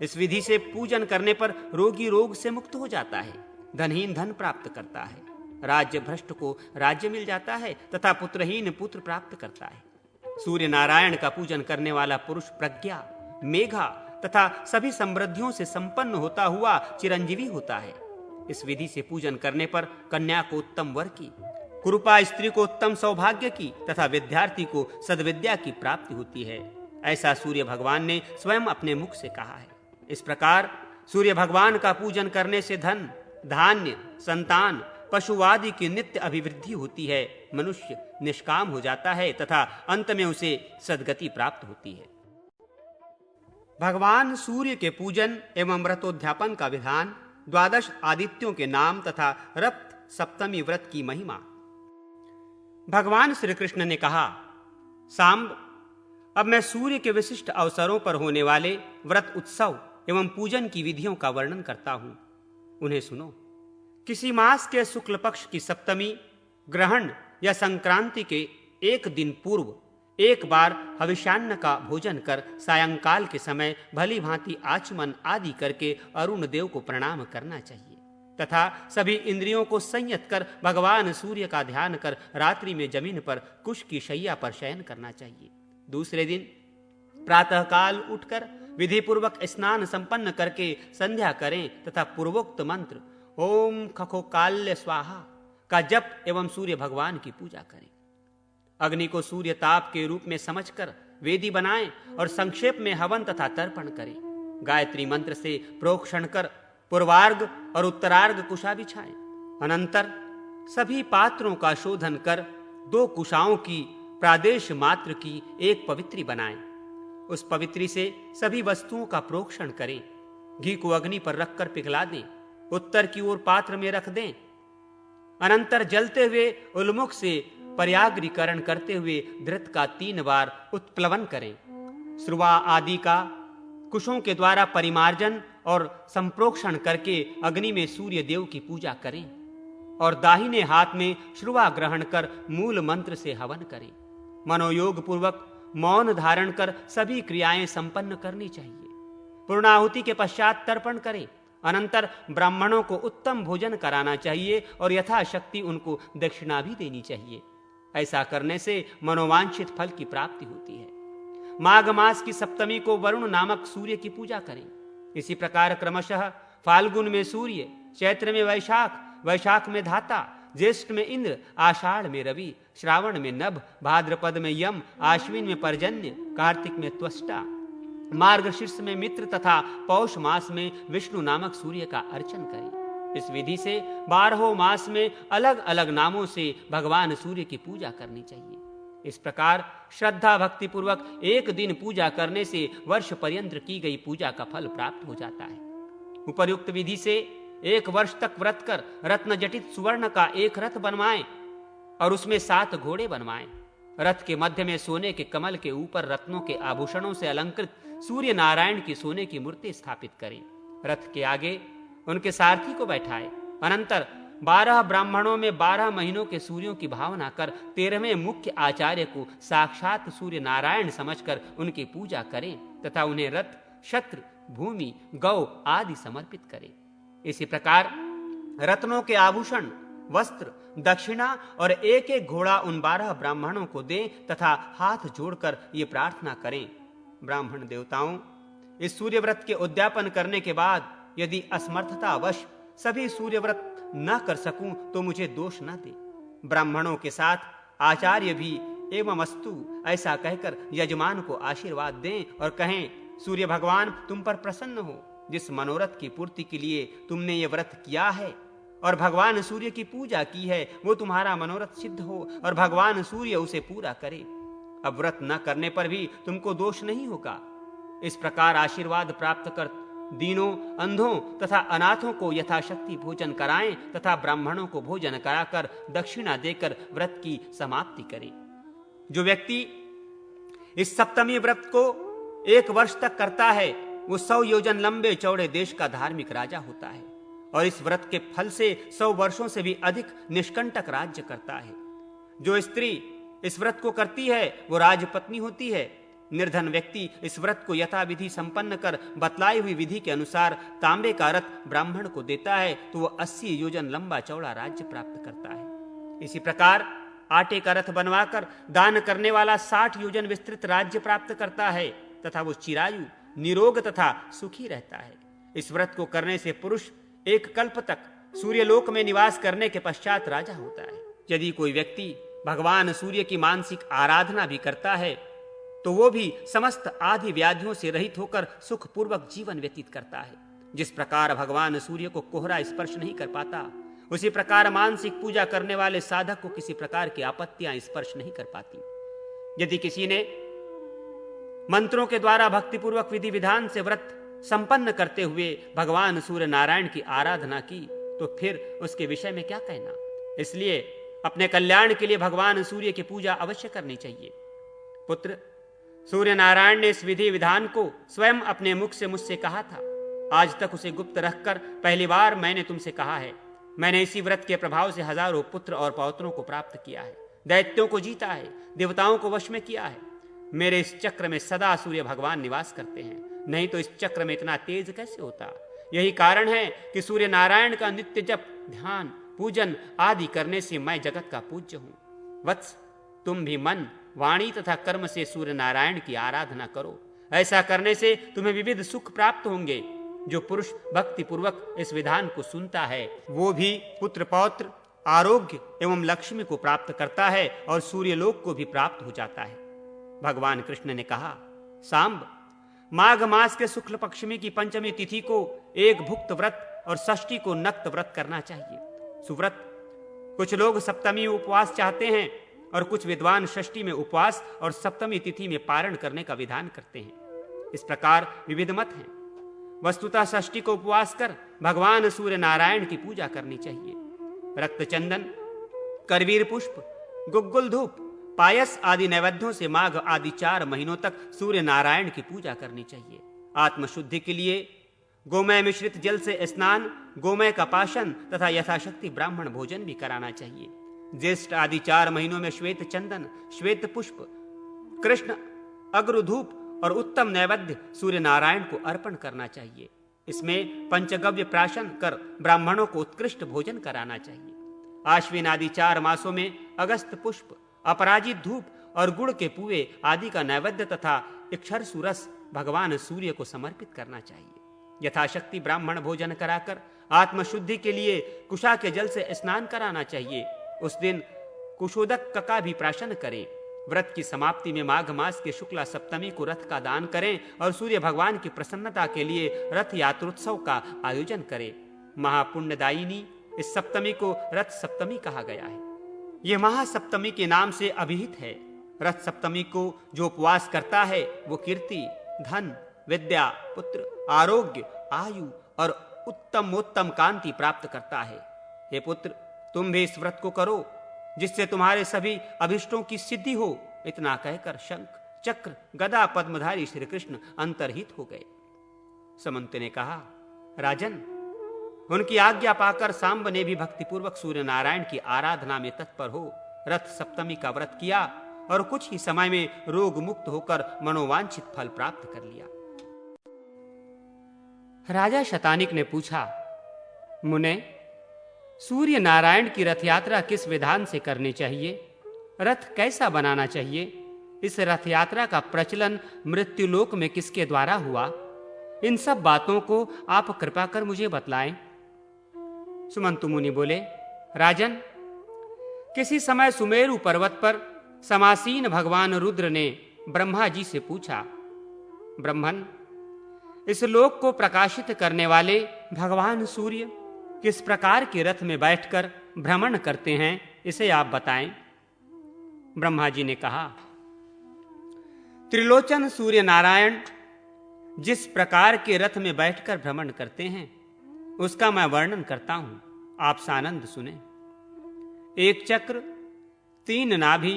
इस विधि से पूजन करने पर रोगी रोग से मुक्त हो जाता है, धनहीन धन प्राप्त करता है, राज्य भ्रष्ट को राज्य मिल जाता है तथा पुत्रहीन पुत्र प्राप्त करता है। सूर्य नारायण का पूजन करने वाला पुरुष प्रज्ञा, मेघा तथा सभी समृद्धियों से संपन्न होता हुआ चिरंजीवी होता है। इस विधि से पूजन करने पर कन्या को उत्तम वर की, कुरूपा स्त्री को उत्तम सौभाग्य की तथा विद्यार्थी को सद्विद्या की प्राप्ति होती है। ऐसा सूर्य भगवान ने स्वयं अपने मुख से कहा है। इस प्रकार सूर्य भगवान का पूजन करने से धन, धान्य, संतान, पशु आदि की नित्य अभिवृद्धि होती है। मनुष्य निष्काम हो जाता है तथा अंत में उसे सद्गति प्राप्त होती है। भगवान सूर्य के पूजन एवं व्रतोद्यापन का विधान, 12 आदित्यों के नाम तथा रक्त सप्तमी व्रत की महिमा। भगवान श्री कृष्ण ने कहा, सांब, अब मैं सूर्य के विशिष्ट अवसरों पर होने वाले व्रत उत्सव एवं पूजन की विधियों का वर्णन करता हूं, उन्हें सुनो। किसी मास के शुक्ल पक्ष की सप्तमी, ग्रहण या संक्रांति के 1 दिन पूर्व एक बार हविष्यान्न का भोजन कर सायंकाल के समय भली भांति आचमन आदि करके अरुण देव को प्रणाम करना चाहिए तथा सभी इंद्रियों को संयत कर भगवान सूर्य का ध्यान कर रात्रि में जमीन पर कुश की शैया पर शयन करना चाहिए। दूसरे दिन प्रातःकाल उठकर विधि पूर्वक स्नान संपन्न करके संध्या करें तथा पूर्वोक्त मंत्र ओम खखोकाल्य स्वाहा का जप एवं सूर्य भगवान की पूजा करें। अग्नि को सूर्य ताप के रूप में समझकर वेदी बनाएं और संक्षेप में हवन तथा तर्पण करें। गायत्री मंत्र से प्रोक्षण कर पूर्वार्घ और उत्तरार्घ कुशा बिछाएं। अनंतर सभी पात्रों का शोधन कर 2 कुशाओं की प्रादेश मात्र की एक पवित्री बनाएं। उस पवित्री से सभी वस्तुओं का प्रोक्षण करें। घी को अग्नि पर रखकर पिघला दें, उत्तर की ओर पात्र में रख दें। अनंतर जलते हुए उल्मुख से पर्याग्रीकरण करते हुए धृत का 3 बार उत्प्लवन करें। श्रुवा आदि का कुशों के द्वारा परिमार्जन और संप्रोक्षण करके अग्नि में सूर्य देव की पूजा करें और दाहिने हाथ में श्रुवा ग्रहण कर मूल मंत्र से हवन करें। मनोयोग पूर्वक मौन धारण कर सभी क्रियाएं संपन्न करनी चाहिए। पूर्णाहुति के पश्चात तर्पण करें। अनंतर ब्राह्मणों को उत्तम भोजन कराना चाहिए और यथाशक्ति उनको दक्षिणा भी देनी चाहिए। ऐसा करने से मनोवांछित फल की प्राप्ति होती है। माघ मास की सप्तमी को वरुण नामक सूर्य की पूजा करें। इसी प्रकार क्रमशः फाल्गुन में सूर्य, चैत्र में वैशाख, वैशाख में धाता, ज्येष्ठ में इंद्र, आषाढ़ में रवि, श्रावण में नभ, भाद्रपद में यम, आश्विन में पर्जन्य, कार्तिक में त्वष्टा, मार्गशीर्ष में मित्र तथा पौष मास में विष्णु नामक सूर्य का अर्चन करें। इस विधि से 12 मास में अलग अलग नामों से भगवान सूर्य की पूजा करनी चाहिए। इस प्रकार श्रद्धा भक्ति पूर्वक 1 दिन पूजा करने से वर्ष पर्यंत की गई पूजा का फल प्राप्त हो जाता है। उपर्युक्त विधि से 1 वर्ष तक व्रत कर रत्न जटित सुवर्ण का 1 रथ बनवाएं और उसमें 7 घोड़े बनवाएं। रथ के मध्य में सोने के कमल के ऊपर रत्नों के आभूषणों से अलंकृत सूर्य नारायण की सोने की मूर्ति स्थापित करें। रथ के आगे उनके सारथी को बैठाएं। अनंतर 12 ब्राह्मणों में 12 महीनों के सूर्यों की भावना कर 13वें मुख्य आचार्य को साक्षात सूर्य नारायण समझकर उनकी पूजा करें तथा उन्हें रथ, छत्र, भूमि, गौ आदि समर्पित करें। इसी प्रकार रत्नों के आभूषण, वस्त्र, दक्षिणा और 1-1 घोड़ा उन 12 ब्राह्मणों को दें तथा हाथ जोड़कर ये प्रार्थना करें, ब्राह्मण देवताओं, इस सूर्य व्रत के उद्यापन करने के बाद यदि असमर्थतावश सभी सूर्य व्रत न कर सकूं तो मुझे दोष न दे। ब्राह्मणों के साथ आचार्य भी एवं अस्तु ऐसा कहकर यजमान को आशीर्वाद दें और कहें, सूर्य भगवान तुम पर प्रसन्न हो। जिस मनोरथ की पूर्ति के लिए तुमने ये व्रत किया है और भगवान सूर्य की पूजा की है, वो तुम्हारा मनोरथ सिद्ध हो और भगवान सूर्य उसे पूरा करे। अब व्रत न करने पर भी तुमको दोष नहीं होगा। इस प्रकार आशीर्वाद प्राप्त कर दीनों, अंधों तथा अनाथों को यथाशक्ति भोजन कराएं तथा ब्राह्मणों को भोजन कराकर दक्षिणा देकर व्रत की समाप्ति करें। जो व्यक्ति इस सप्तमी व्रत को 1 वर्ष तक करता है, वो 100 योजन लंबे चौड़े देश का धार्मिक राजा होता है और इस व्रत के फल से 100 वर्षों से भी अधिक निष्कंटक राज्य करता है। जो स्त्री इस व्रत को करती है वो राजपत्नी होती है। निर्धन व्यक्ति इस व्रत को यथाविधि संपन्न कर बतलाई हुई विधि के अनुसार तांबे का रथ ब्राह्मण को देता है तो वह 80 योजन लंबा चौड़ा राज्य प्राप्त करता है। इसी प्रकार आटे का रथ बनवाकर दान करने वाला 60 योजन विस्तृत राज्य प्राप्त करता है तथा वो चिरायु, निरोग तथा सुखी रहता है। इस व्रत को करने से पुरुष एक कल्प तक सूर्यलोक में निवास करने के पश्चात राजा होता है। यदि कोई व्यक्ति भगवान सूर्य की मानसिक आराधना भी करता है तो वो भी समस्त आदि व्याधियों से रहित होकर सुखपूर्वक जीवन व्यतीत करता है। जिस प्रकार भगवान सूर्य को कोहरा स्पर्श नहीं कर पाता, उसी प्रकार मानसिक पूजा करने वाले साधक को किसी प्रकार की आपत्तियां स्पर्श नहीं कर पाती। यदि किसी ने मंत्रों के द्वारा भक्तिपूर्वक विधि विधान से व्रत संपन्न करते हुए भगवान सूर्य नारायण की आराधना की तो फिर उसके विषय में क्या कहना। इसलिए अपने कल्याण के लिए भगवान सूर्य की पूजा अवश्य करनी चाहिए। पुत्र, सूर्य नारायण ने इस विधि विधान को स्वयं अपने मुख से मुझसे कहा था। आज तक उसे गुप्त रखकर पहली बार मैंने तुमसे कहा है। मैंने इसी व्रत के प्रभाव से हजारों पुत्र और पौत्रों को प्राप्त किया है, दैत्यों को जीता है, देवताओं को वश में किया है। मेरे इस चक्र में सदा सूर्य भगवान निवास करते हैं, नहीं तो इस चक्र में इतना तेज कैसे होता। यही कारण है कि सूर्य नारायण का नित्य जप, ध्यान, पूजन आदि करने से मैं जगत का पूज्य हूं। वत्स, तुम भी मन, वाणी तथा कर्म से सूर्य नारायण की आराधना करो। ऐसा करने से तुम्हें विविध सुख प्राप्त होंगे। जो पुरुष भक्ति पूर्वक इस विधान को सुनता है वो भी पुत्र, पौत्र, आरोग्य एवं लक्ष्मी को प्राप्त करता है और सूर्यलोक को भी प्राप्त हो जाता है। भगवान कृष्ण ने कहा, सांब, माघ मास के शुक्ल पक्षमी की पंचमी तिथि को एक भुक्त व्रत और षष्ठी को नक्त व्रत करना चाहिए। सुव्रत, कुछ लोग सप्तमी उपवास चाहते हैं और कुछ विद्वान षष्ठी में उपवास और सप्तमी तिथि में पारण करने का विधान करते हैं। इस प्रकार विविध मत हैं। वस्तुतः षष्ठी को उपवास कर भगवान सूर्य नारायण की पूजा करनी चाहिए। रक्त चंदन, करवीर पुष्प, गुग्गुल धूप, पायस आदि नैवेद्यों से माघ आदि 4 महीनों तक सूर्य नारायण की पूजा करनी चाहिए। आत्मशुद्धि के लिए गोमय मिश्रित जल से स्नान, गोमय का पाशन तथा यथाशक्ति ब्राह्मण भोजन भी कराना चाहिए। ज्येष्ठ आदि 4 महीनों में श्वेत चंदन, श्वेत पुष्प, कृष्ण अग्रधूप और उत्तम नैवेद्य सूर्य नारायण को अर्पण करना चाहिए। इसमें पंचगव्य प्राशन कर ब्राह्मणों को उत्कृष्ट भोजन कराना चाहिए। आश्विन आदि 4 मासों में अगस्त पुष्प, अपराजित धूप और गुड़ के पुए आदि का नैवेद्य तथा इक्षरसु रस भगवान सूर्य को समर्पित करना चाहिए। यथाशक्ति ब्राह्मण भोजन कराकर आत्मशुद्धि के लिए कुशा के जल से स्नान कराना चाहिए। उस दिन कुशोदक का भी प्राशन करें। व्रत की समाप्ति में माघ मास के शुक्ला सप्तमी को रथ का दान करें और सूर्य भगवान की प्रसन्नता के लिए रथ यात्रोत्सव का आयोजन करें। महापुण्यदायिनी इस सप्तमी को रथ सप्तमी कहा गया है। यह महासप्तमी के नाम से अभिहित है। रथ सप्तमी को जो उपवास करता है वो कीर्ति, धन, विद्या, पुत्र, आरोग्य, आयु और उत्तमोत्तम कांति प्राप्त करता है। हे पुत्र, तुम भी इस व्रत को करो जिससे तुम्हारे सभी अभिष्टों की सिद्धि हो। इतना कहकर शंख, चक्र, गदा पद्मधारी श्री कृष्ण अंतर्हित हो गए। समंत ने कहा, राजन, उनकी आज्ञा पाकर सांब ने भी भक्तिपूर्वक सूर्य नारायण की आराधना में तत्पर हो रथ सप्तमी का व्रत किया और कुछ ही समय में रोग मुक्त होकर मनोवांछित फल प्राप्त कर लिया। राजा शतानिक ने पूछा, मुने, सूर्य नारायण की रथ यात्रा किस विधान से करनी चाहिए? रथ कैसा बनाना चाहिए? इस रथ यात्रा का प्रचलन मृत्युलोक में किसके द्वारा हुआ? इन सब बातों को आप कृपा कर मुझे बतलाएं। सुमंतु मुनि बोले, राजन, किसी समय सुमेरु पर्वत पर समासीन भगवान रुद्र ने ब्रह्मा जी से पूछा, ब्रह्मन, इस लोक को प्रकाशित करने वाले भगवान सूर्य किस प्रकार के रथ में बैठकर भ्रमण करते हैं, इसे आप बताएं। ब्रह्मा जी ने कहा, त्रिलोचन सूर्य नारायण जिस प्रकार के रथ में बैठकर भ्रमण करते हैं उसका मैं वर्णन करता हूं, आप सानंद सुने। 1 चक्र, 3 नाभि,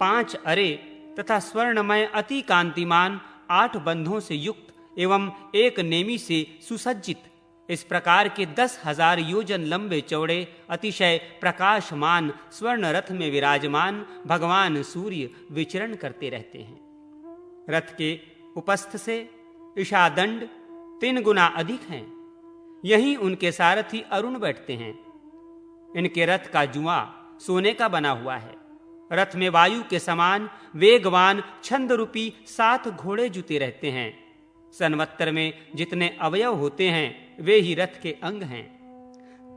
5 अरे तथा स्वर्णमय अति कांतिमान 8 बंधों से युक्त एवं 1 नेमी से सुसज्जित इस प्रकार के 10,000 योजन लंबे चौड़े अतिशय प्रकाशमान स्वर्ण रथ में विराजमान भगवान सूर्य विचरण करते रहते हैं। रथ के उपस्थ से ईशादंड 3 गुना अधिक हैं। यहीं उनके सारथी अरुण बैठते हैं। इनके रथ का जुआ सोने का बना हुआ है। रथ में वायु के समान वेगवान छंद रूपी 7 घोड़े जुते रहते हैं। संवत्तर में जितने अवयव होते हैं वे ही रथ के अंग हैं।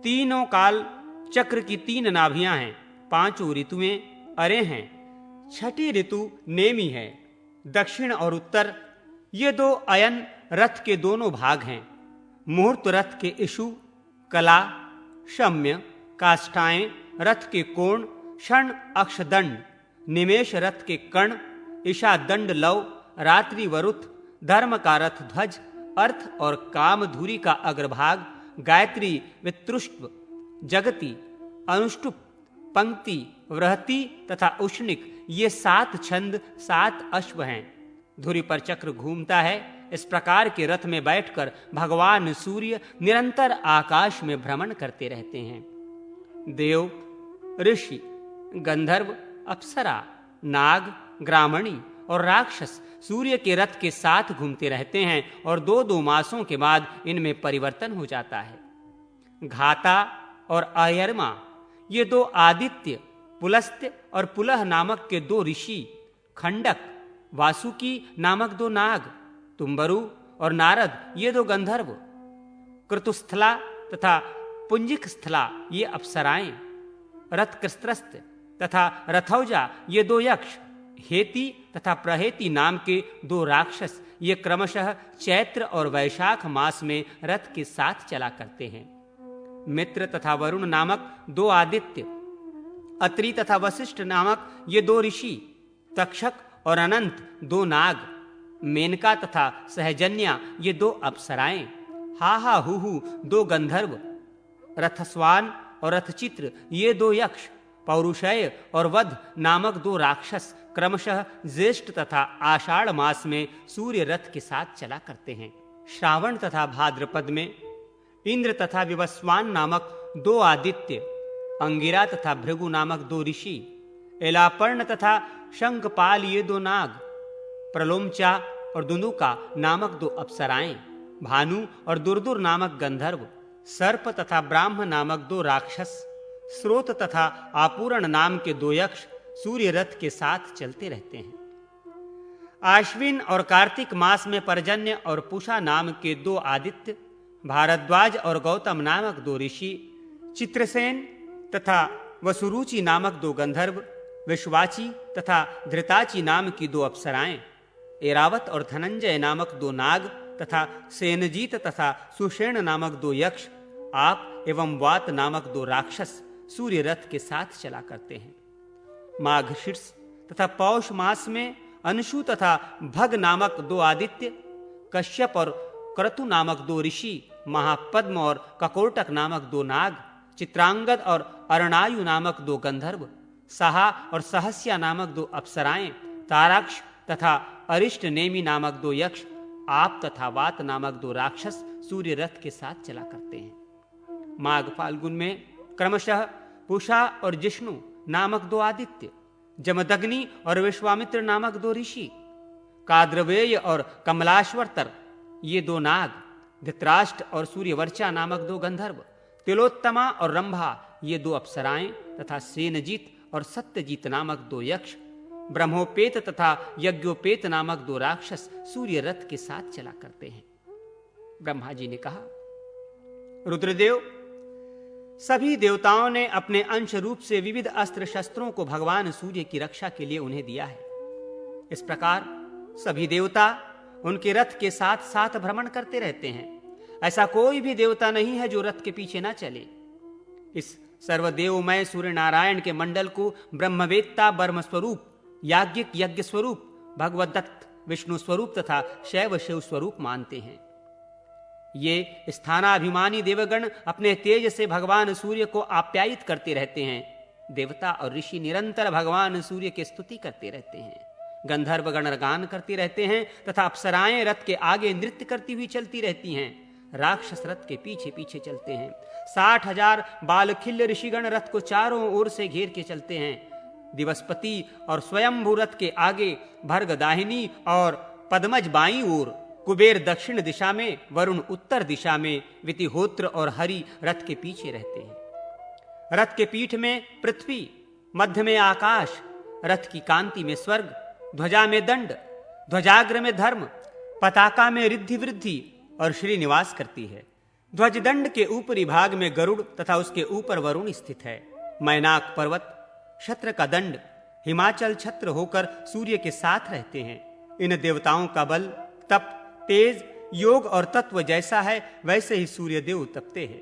तीनों काल चक्र की 3 नाभियां हैं। 5 ऋतुएं अरे हैं। 6ठी ऋतु नेमी है। दक्षिण और उत्तर ये 2 अयन रथ के दोनों भाग हैं। मुहूर्त रथ के इशु, कला, शम्य, काष्ठाएं रथ के कोण, क्षण अक्षदंड, निमेष रथ के कर्ण, ईशा दंड लव, रात्रि वरुथ, धर्म का रथ ध्वज, अर्थ और काम धुरी का अग्रभाग, गायत्री वित्रुष्ट, जगति, अनुष्टुप, पंक्ति, वृहति तथा उष्णिक ये 7 छंद 7 अश्व हैं। धुरी पर चक्र घूमता है। इस प्रकार के रथ में बैठकर भगवान सूर्य निरंतर आकाश में भ्रमण करते रहते हैं। देव, ऋषि, गंधर्व, अप्सरा, नाग, ग्रामणी और राक्षस सूर्य के रथ के साथ घूमते रहते हैं और 2-2 मासों के बाद इनमें परिवर्तन हो जाता है। घाता और अयरमा ये 2 आदित्य, पुलस्त्य और पुलह नामक के 2 ऋषि, खंडक, वासुकी नामक 2 नाग, तुम्बरु और नारद ये 2 गंधर्व, कृतुस्थला तथा पुंजिकस्थला ये अप्सराएं, रथकृत्रस्त तथा रथौजा ये 2 यक्ष, हेती तथा प्रहेती नाम के 2 राक्षस ये क्रमशः चैत्र और वैशाख मास में रथ के साथ चला करते हैं। मित्र तथा वरुण नामक 2 आदित्य, अत्रि तथा वशिष्ठ नामक ये 2 ऋषि, तक्षक और अनंत 2 नाग, मेनका तथा सहजन्या ये 2 अप्सराएं, हाहा हुहु 2 गंधर्व, रथस्वान और रथचित्र ये 2 यक्ष, पौरुषेय और वध नामक 2 राक्षस क्रमशः ज्येष्ठ तथा आषाढ़ मास में सूर्य रथ के साथ चला करते हैं। श्रावण तथा भाद्रपद में इंद्र तथा विवस्वान नामक 2 आदित्य, अंगिरा तथा भृगु नामक 2 ऋषि, एलापर्ण तथा शंखपाल ये 2 नाग, प्रलोमचा और दुंदुका नामक 2 अप्सराएं, भानु और दुर्दुर नामक गंधर्व, सर्प तथा ब्राह्म नामक 2 राक्षस, स्रोत तथा आपूरण नाम के 2 यक्ष सूर्य रथ के साथ चलते रहते हैं। आश्विन और कार्तिक मास में पर्जन्य और पूषा नाम के 2 आदित्य, भारद्वाज और गौतम नामक 2 ऋषि, चित्रसेन तथा वसुरुचि नामक 2 गंधर्व, विश्वाची तथा धृताची नाम की 2 अप्सराएं, एरावत और धनंजय नामक 2 नाग तथा सेनजीत तथा सुषेण नामक 2 यक्ष, आप एवं वात नामक 2 राक्षस सूर्य रथ के साथ चला करते हैं। माघ शीर्ष तथा पौष मास में अंशु तथा भग नामक 2 आदित्य, कश्यप और क्रतु नामक 2 ऋषि, महापद्म और ककोटक नामक 2 नाग, चित्रांगद और अरणायु नामक 2 गंधर्व, सहा और सहस्या नामक 2 अप्सराएं, ताराक्ष तथा अरिष्ट नेमी नामक 2 यक्ष, आप तथा वात नामक 2 राक्षस सूर्य रथ के साथ चला करते हैं। माघ फाल्गुन में क्रमशः पूषा और जिष्णु नामक 2 आदित्य, जमदग्नि और विश्वामित्र नामक 2 ऋषि, काद्रवेय और कमलाश्वर्तर ये 2 नाग, धृतराष्ट्र और सूर्यवर्चा नामक 2 गंधर्व, तिलोत्तमा और रंभा ये 2 अप्सराएं तथा सेनजीत और सत्यजीत नामक 2 यक्ष, ब्रह्मोपेत तथा यज्ञोपेत नामक 2 राक्षस सूर्य रथ के साथ चला करते हैं। ब्रह्मा जी ने कहा, रुद्रदेव, सभी देवताओं ने अपने अंश रूप से विविध अस्त्र शस्त्रों को भगवान सूर्य की रक्षा के लिए उन्हें दिया है। इस प्रकार सभी देवता उनके रथ के साथ साथ भ्रमण करते रहते हैं। ऐसा कोई भी देवता नहीं है जो रथ के पीछे ना चले। इस सर्वदेवमय सूर्य नारायण के मंडल को ब्रह्मवेत्ता ब्रह्म स्वरूप, याज्ञिक यज्ञ स्वरूप, भगवदत्त विष्णु स्वरूप तथा शैव शिव स्वरूप मानते हैं। ये स्थानाभिमानी देवगण अपने तेज से भगवान सूर्य को आप्यायित करते रहते हैं। देवता और ऋषि निरंतर भगवान सूर्य की स्तुति करते रहते हैं। गंधर्व गण गान करते रहते हैं तथा अप्सराएं रथ के आगे नृत्य करती हुई चलती रहती हैं। राक्षस रथ के पीछे पीछे चलते हैं। 60,000 बालखिल्य ऋषिगण रथ को चारों ओर से घेर के चलते हैं। दिवसपति और स्वयंभू रथ के आगे, भर्ग दाहिनी और पद्मज बाईं ओर, कुबेर दक्षिण दिशा में, वरुण उत्तर दिशा में, वितिहोत्र और हरि रथ के पीछे रहते हैं। रथ के पीठ में पृथ्वी, मध्य में आकाश, रथ की कांति में स्वर्ग, ध्वजा में दंड, ध्वजाग्र में धर्म, पताका में रिद्धि वृद्धि और श्री निवास करती है। ध्वज दंड के ऊपरी भाग में गरुड़ तथा उसके ऊपर वरुण स्थित है। मैनाक पर्वत, छत्र का दंड, हिमाचल छत्र होकर सूर्य के साथ रहते हैं। इन देवताओं का बल, तप, तेज, योग और तत्व जैसा है वैसे ही सूर्य देव तपते हैं।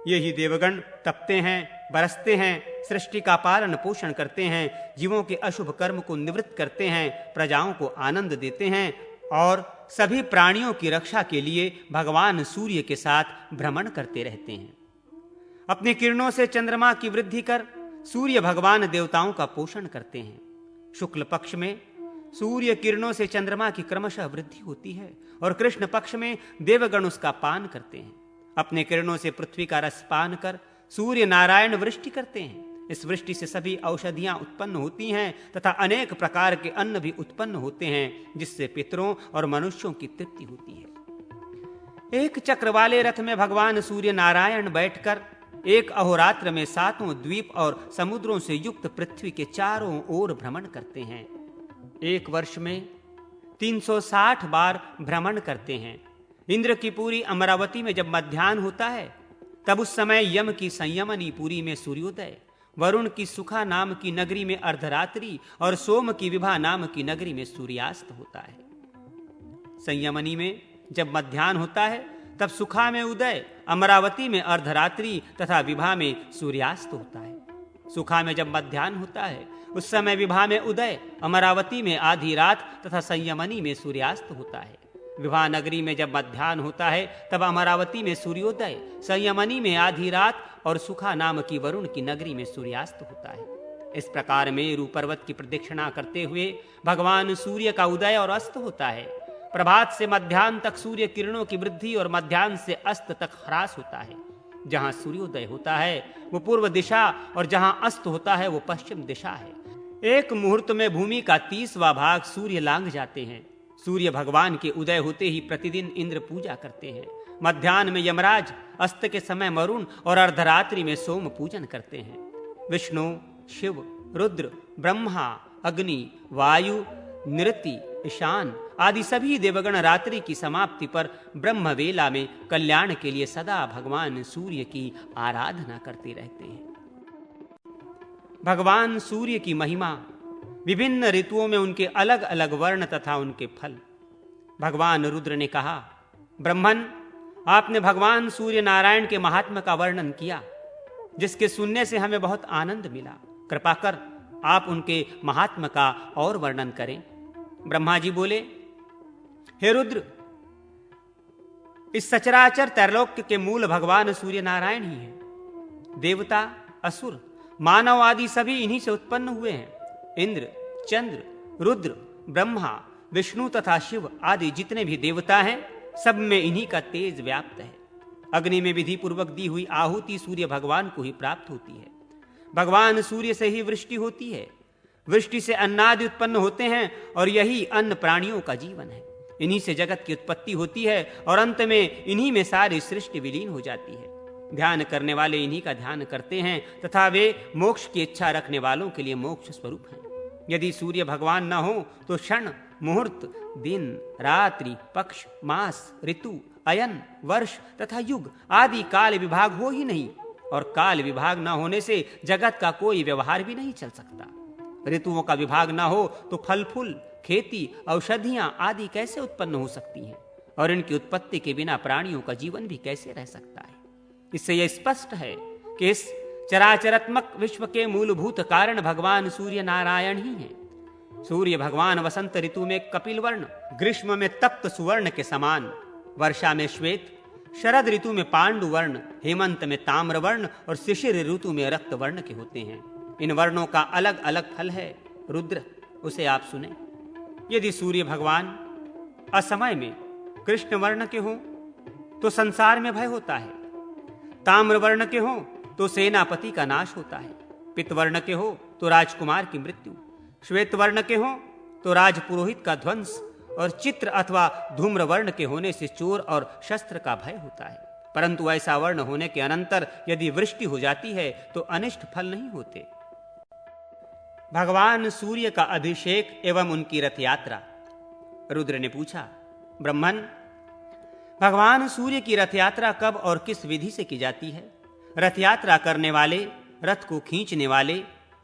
यही देवगण तपते हैं, बरसते हैं, सृष्टि का पालन पोषण करते हैं, जीवों के अशुभ कर्म को निवृत्त करते हैं, प्रजाओं को आनंद देते हैं और सभी प्राणियों की रक्षा के लिए भगवान सूर्य के साथ भ्रमण करते रहते हैं। अपनी किरणों से चंद्रमा की वृद्धि कर सूर्य भगवान देवताओं का पोषण करते हैं। शुक्ल पक्ष में सूर्य किरणों से चंद्रमा की क्रमशः वृद्धि होती है और कृष्ण पक्ष में देवगण उसका पान करते हैं। अपने किरणों से पृथ्वी का रस पान कर सूर्य नारायण वृष्टि करते हैं। इस वृष्टि से सभी औषधियां उत्पन्न होती हैं तथा अनेक प्रकार के अन्न भी उत्पन्न होते हैं, जिससे पितरों और मनुष्यों की तृप्ति होती है। एक चक्र वाले रथ में भगवान सूर्य नारायण बैठकर एक अहोरात्र में 7 द्वीप और समुद्रों से युक्त पृथ्वी के चारों ओर भ्रमण करते हैं। एक वर्ष में 360 बार भ्रमण करते हैं। इंद्र की पूरी अमरावती में जब मध्याह्न होता है, तब उस समय यम की संयमनी पुरी में सूर्योदय, वरुण की सुखा नाम की नगरी में अर्धरात्रि और सोम की विभा नाम की नगरी में सूर्यास्त होता है। संयमनी में जब मध्याह्न होता है, तब सुखा में उदय, अमरावती में अर्धरात्रि तथा विभा में सूर्यास्त होता है। सुखा में जब मध्याह्न होता है, उस समय विभा में उदय, अमरावती में आधी रात तथा संयमनी में सूर्यास्त होता है। विभा नगरी में जब मध्याह्न होता है, तब अमरावती में सूर्योदय, संयमनी में आधी रात और सुखा नाम की वरुण की नगरी में सूर्यास्त होता है। इस प्रकार मेरु पर्वत की प्रदक्षिणा करते हुए भगवान सूर्य का उदय और अस्त होता है। प्रभात से मध्याह्न तक सूर्य किरणों की वृद्धि और मध्याह्न से अस्त तक ह्रास होता है। जहां सूर्योदय होता है वो पूर्व दिशा और जहां अस्त होता है वो पश्चिम दिशा है। एक मुहूर्त में भूमि का 30वां भाग सूर्य लांघ जाते हैं। सूर्य भगवान के उदय होते ही प्रतिदिन इंद्र पूजा करते हैं। मध्याह्न में यमराज, अस्त के समय वरुण और अर्धरात्रि में सोम पूजन करते हैं। विष्णु, शिव, रुद्र, ब्रह्मा, अग्नि, वायु, निरति, ईशान आदि सभी देवगण रात्रि की समाप्ति पर ब्रह्म वेला में कल्याण के लिए सदा भगवान सूर्य की आराधना करते रहते हैं। भगवान सूर्य की महिमा, विभिन्न ऋतुओं में उनके अलग अलग वर्ण तथा उनके फल। भगवान रुद्र ने कहा, ब्रह्मन, आपने भगवान सूर्य नारायण के महात्म्य का वर्णन किया, जिसके सुनने से हमें बहुत आनंद मिला। कृपा कर आप उनके महात्म्य का और वर्णन करें। ब्रह्मा जी बोले, हे रुद्र, इस सचराचर त्रैलोक्य के मूल भगवान सूर्य नारायण ही हैं। देवता, असुर, मानव आदि सभी इन्हीं से उत्पन्न हुए हैं। इंद्र, चंद्र, रुद्र, ब्रह्मा, विष्णु तथा शिव आदि जितने भी देवता हैं, सब में इन्हीं का तेज व्याप्त है। अग्नि में विधि पूर्वक दी हुई आहुति सूर्य भगवान को ही प्राप्त होती है। भगवान सूर्य से ही वृष्टि होती है। वृष्टि से अन्नादि उत्पन्न होते हैं और यही अन्न प्राणियों का जीवन है। इन्हीं से जगत की उत्पत्ति होती है और अंत में इन्हीं में सारी सृष्टि विलीन हो जाती है। ध्यान करने वाले इन्हीं का ध्यान करते हैं तथा वे मोक्ष की इच्छा रखने वालों के लिए मोक्ष स्वरूप हैं। यदि सूर्य भगवान न हो तो क्षण, मुहूर्त, दिन, रात्रि, पक्ष, मास, ऋतु, अयन, वर्ष तथा युग आदि काल विभाग हो ही नहीं, और काल विभाग न होने से जगत का कोई व्यवहार भी नहीं चल सकता। ऋतुओं का विभाग न हो तो फल फूल, खेती, औषधियां आदि कैसे उत्पन्न हो सकती हैं, और इनकी उत्पत्ति के बिना प्राणियों का जीवन भी कैसे रह सकता है। इससे यह स्पष्ट है कि इस चराचरात्मक विश्व के मूलभूत कारण भगवान सूर्य नारायण ही हैं। सूर्य भगवान वसंत ऋतु में कपिल वर्ण, ग्रीष्म में तप्त सुवर्ण के समान, वर्षा में श्वेत, शरद ऋतु में पांडु वर्ण, हेमंत में ताम्र वर्ण और शिशिर ऋतु में रक्त वर्ण के होते हैं। इन वर्णों का अलग अलग फल है। रुद्र, उसे आप सुने। यदि सूर्य भगवान असमय में कृष्ण वर्ण के हों तो संसार में भय होता है, ताम्र वर्ण के हो तो सेनापति का नाश होता है, पित्त वर्ण के हो तो राजकुमार की मृत्यु, श्वेत वर्ण के हो तो राजपुरोहित का ध्वंस और चित्र अथवा धूम्र वर्ण के होने से चोर और शस्त्र का भय होता है। परंतु ऐसा वर्ण होने के अनंतर यदि वृष्टि हो जाती है तो अनिष्ट फल नहीं होते। भगवान सूर्य का अभिषेक एवं उनकी रथ यात्रा। रुद्र ने पूछा, ब्रह्मन, भगवान सूर्य की रथ यात्रा कब और किस विधि से की जाती है? रथ यात्रा करने वाले, रथ को खींचने वाले,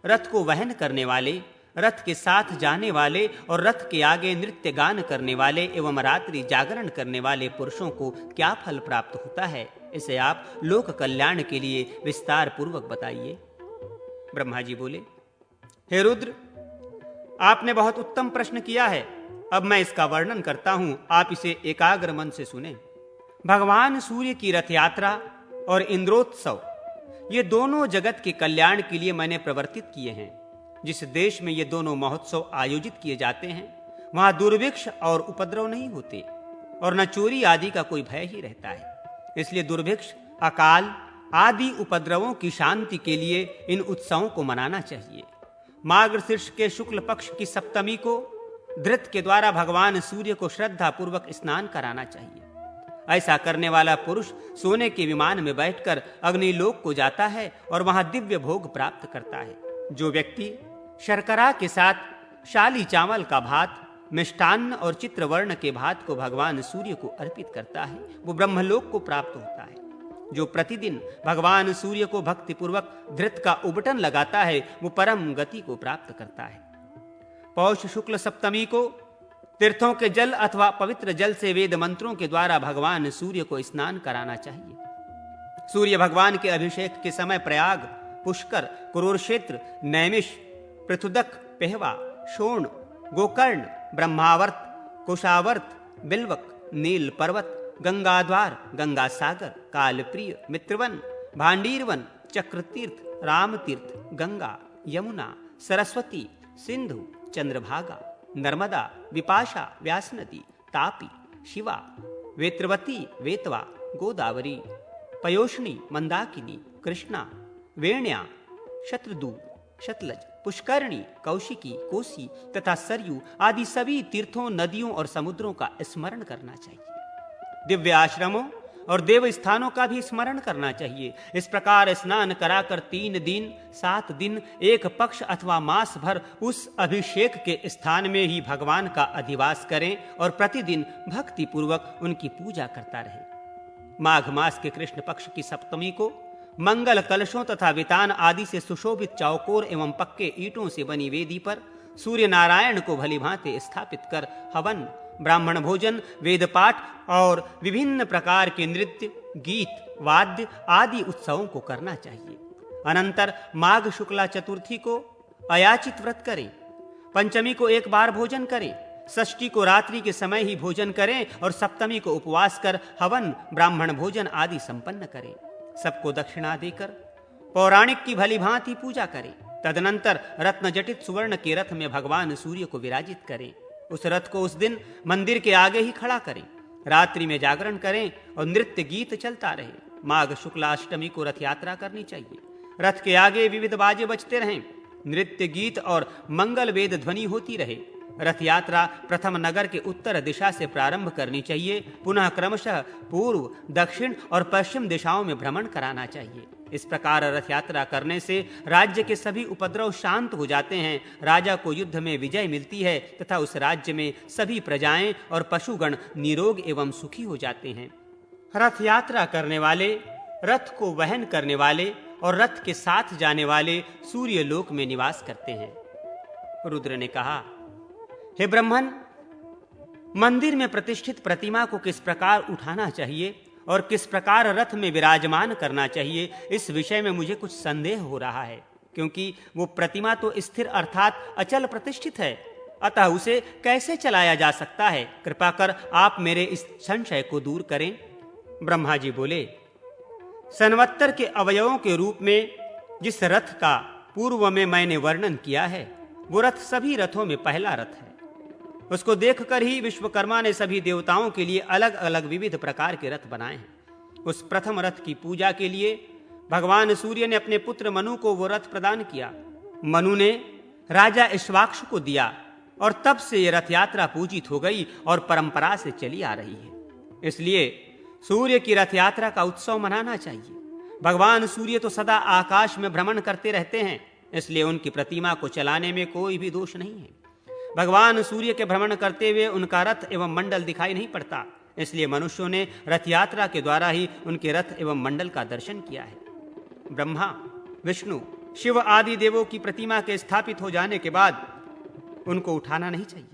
रथ को वहन करने वाले, रथ के साथ जाने वाले और रथ के आगे नृत्य गान करने वाले एवं रात्रि जागरण करने वाले पुरुषों को क्या फल प्राप्त होता है, इसे आप लोक कल्याण के लिए विस्तार पूर्वक बताइए। ब्रह्मा जी बोले, हे रुद्र, आपने बहुत उत्तम प्रश्न किया है। अब मैं इसका वर्णन करता हूं, आप इसे एकाग्र मन से सुने। भगवान सूर्य की रथ यात्रा और इंद्रोत्सव, ये दोनों जगत के कल्याण के लिए मैंने प्रवर्तित किए हैं। जिस देश में ये दोनों महोत्सव आयोजित किए जाते हैं वहां दुर्भिक्ष और उपद्रव नहीं होते और न चोरी आदि का कोई भय ही रहता है। इसलिए दुर्भिक्ष, अकाल आदि उपद्रवों की शांति के लिए इन उत्सवों को मनाना चाहिए। मार्गशीर्ष के शुक्ल पक्ष की सप्तमी को धृत के द्वारा भगवान सूर्य को श्रद्धा पूर्वक स्नान कराना चाहिए। ऐसा करने वाला पुरुष सोने के विमान में बैठकर अग्निलोक को जाता है और वहां दिव्य भोग प्राप्त करता है। जो व्यक्ति शर्करा के साथ शाली चावल का भात, मिष्टान्न और चित्रवर्ण के भात को भगवान सूर्य को अर्पित करता है वो ब्रह्मलोक को प्राप्त होता है। जो प्रतिदिन भगवान सूर्य को भक्ति पूर्वक धृत का उबटन लगाता है वो परम गति को प्राप्त करता है। पौष शुक्ल सप्तमी को तीर्थों के जल अथवा पवित्र जल से वेद मंत्रों के द्वारा भगवान सूर्य को स्नान कराना चाहिए। सूर्य भगवान के अभिषेक के समय प्रयाग, पुष्कर, कुरुक्षेत्र, नैमिष, पृथुदक, पेहवा, शोण, गोकर्ण, ब्रह्मावर्त, कुशावर्त, बिल्वक, नील पर्वत, गंगाद्वार, गंगा सागर, कालप्रिय, मित्रवन, भांडीरवन, चक्रतीर्थ, रामतीर्थ, गंगा, यमुना, सरस्वती, सिंधु, चंद्रभागा, नर्मदा, विपाशा, व्यास नदी, तापी, शिवा, वेत्रवती, वेतवा, गोदावरी, पयोष्णी, मंदाकिनी, कृष्णा, वेण्या, शत्रदू, शतलज, पुष्करणी, कौशिकी, कोसी तथा सरयू आदि सभी तीर्थों, नदियों और समुद्रों का स्मरण करना चाहिए। दिव्य आश्रमों और देव स्थानों का भी स्मरण करना चाहिए। इस प्रकार स्नान कराकर 3 दिन 7 दिन, एक पक्ष अथवा मास भर उस अभिषेक के स्थान में ही भगवान का अधिवास करें और प्रतिदिन भक्ति पूर्वक उनकी पूजा करता रहे। माघ मास के कृष्ण पक्ष की सप्तमी को मंगल कलशों तथा वितान आदि से सुशोभित चौकोर एवं पक्के ईंटों से बनी वेदी पर सूर्य नारायण को भलीभांति स्थापित कर हवन, ब्राह्मण भोजन, वेद पाठ और विभिन्न प्रकार के नृत्य, गीत, वाद्य आदि उत्सवों को करना चाहिए। अनंतर माघ शुक्ला चतुर्थी को अयाचित व्रत करें, पंचमी को एक बार भोजन करें, षष्ठी को रात्रि के समय ही भोजन करें और सप्तमी को उपवास कर हवन, ब्राह्मण भोजन आदि संपन्न करें। सबको दक्षिणा देकर पौराणिक की भलीभांति पूजा करें। तदनंतर रत्न जटित सुवर्ण के रथ में भगवान सूर्य को विराजित करें। उस रथ को उस दिन मंदिर के आगे ही खड़ा करें। रात्रि में जागरण करें और नृत्य गीत चलता रहे। माघ शुक्ला अष्टमी को रथ यात्रा करनी चाहिए। रथ के आगे विविध बाजे बजते रहें, नृत्य गीत और मंगल वेद ध्वनि होती रहे। रथ यात्रा प्रथम नगर के उत्तर दिशा से प्रारंभ करनी चाहिए, पुनः क्रमशः पूर्व, दक्षिण और पश्चिम दिशाओं में भ्रमण कराना चाहिए। इस प्रकार रथ यात्रा करने से राज्य के सभी उपद्रव शांत हो जाते हैं, राजा को युद्ध में विजय मिलती है तथा उस राज्य में सभी प्रजाएं और पशुगण निरोग एवं सुखी हो जाते हैं। रथ यात्रा करने वाले, रथ को वहन करने वाले और रथ के साथ जाने वाले सूर्य लोक में निवास करते हैं। रुद्र ने कहा, हे ब्रह्मन, मंदिर में प्रतिष्ठित प्रतिमा को किस प्रकार उठाना चाहिए और किस प्रकार रथ में विराजमान करना चाहिए, इस विषय में मुझे कुछ संदेह हो रहा है, क्योंकि वो प्रतिमा तो स्थिर अर्थात अचल प्रतिष्ठित है, अतः उसे कैसे चलाया जा सकता है? कृपा कर आप मेरे इस संशय को दूर करें। ब्रह्मा जी बोले, संवत्तर के अवयवों के रूप में जिस रथ का पूर्व में मैंने वर्णन किया है, वो रथ सभी रथों में पहला रथ है। उसको देखकर ही विश्वकर्मा ने सभी देवताओं के लिए अलग अलग विविध प्रकार के रथ बनाए हैं। उस प्रथम रथ की पूजा के लिए भगवान सूर्य ने अपने पुत्र मनु को वो रथ प्रदान किया। मनु ने राजा इक्ष्वाकु को दिया और तब से ये रथ यात्रा पूजित हो गई और परंपरा से चली आ रही है। इसलिए सूर्य की रथ यात्रा का उत्सव मनाना चाहिए। भगवान सूर्य तो सदा आकाश में भ्रमण करते रहते हैं, इसलिए उनकी प्रतिमा को चलाने में कोई भी दोष नहीं है। भगवान सूर्य के भ्रमण करते हुए उनका रथ एवं मंडल दिखाई नहीं पड़ता, इसलिए मनुष्यों ने रथ यात्रा के द्वारा ही उनके रथ एवं मंडल का दर्शन किया है। ब्रह्मा, विष्णु, शिव आदि देवों की प्रतिमा के स्थापित हो जाने के बाद उनको उठाना नहीं चाहिए,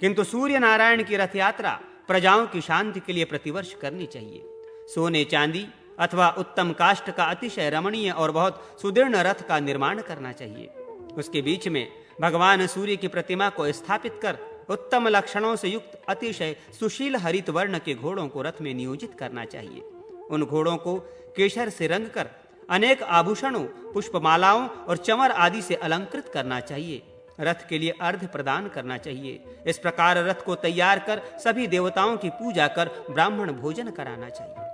किंतु सूर्य नारायण की रथ यात्रा प्रजाओं की शांति के लिए प्रतिवर्ष करनी चाहिए। सोने चांदी अथवा उत्तम काष्ठ का अतिशय रमणीय और बहुत सुदृढ़ रथ का निर्माण करना चाहिए। उसके बीच में भगवान सूर्य की प्रतिमा को स्थापित कर उत्तम लक्षणों से युक्त अतिशय सुशील हरित वर्ण के घोड़ों को रथ में नियोजित करना चाहिए। उन घोड़ों को केशर से रंग कर अनेक आभूषणों, पुष्पमालाओं और चंवर आदि से अलंकृत करना चाहिए। रथ के लिए अर्घ्य प्रदान करना चाहिए। इस प्रकार रथ को तैयार कर सभी देवताओं की पूजा कर ब्राह्मण भोजन कराना चाहिए।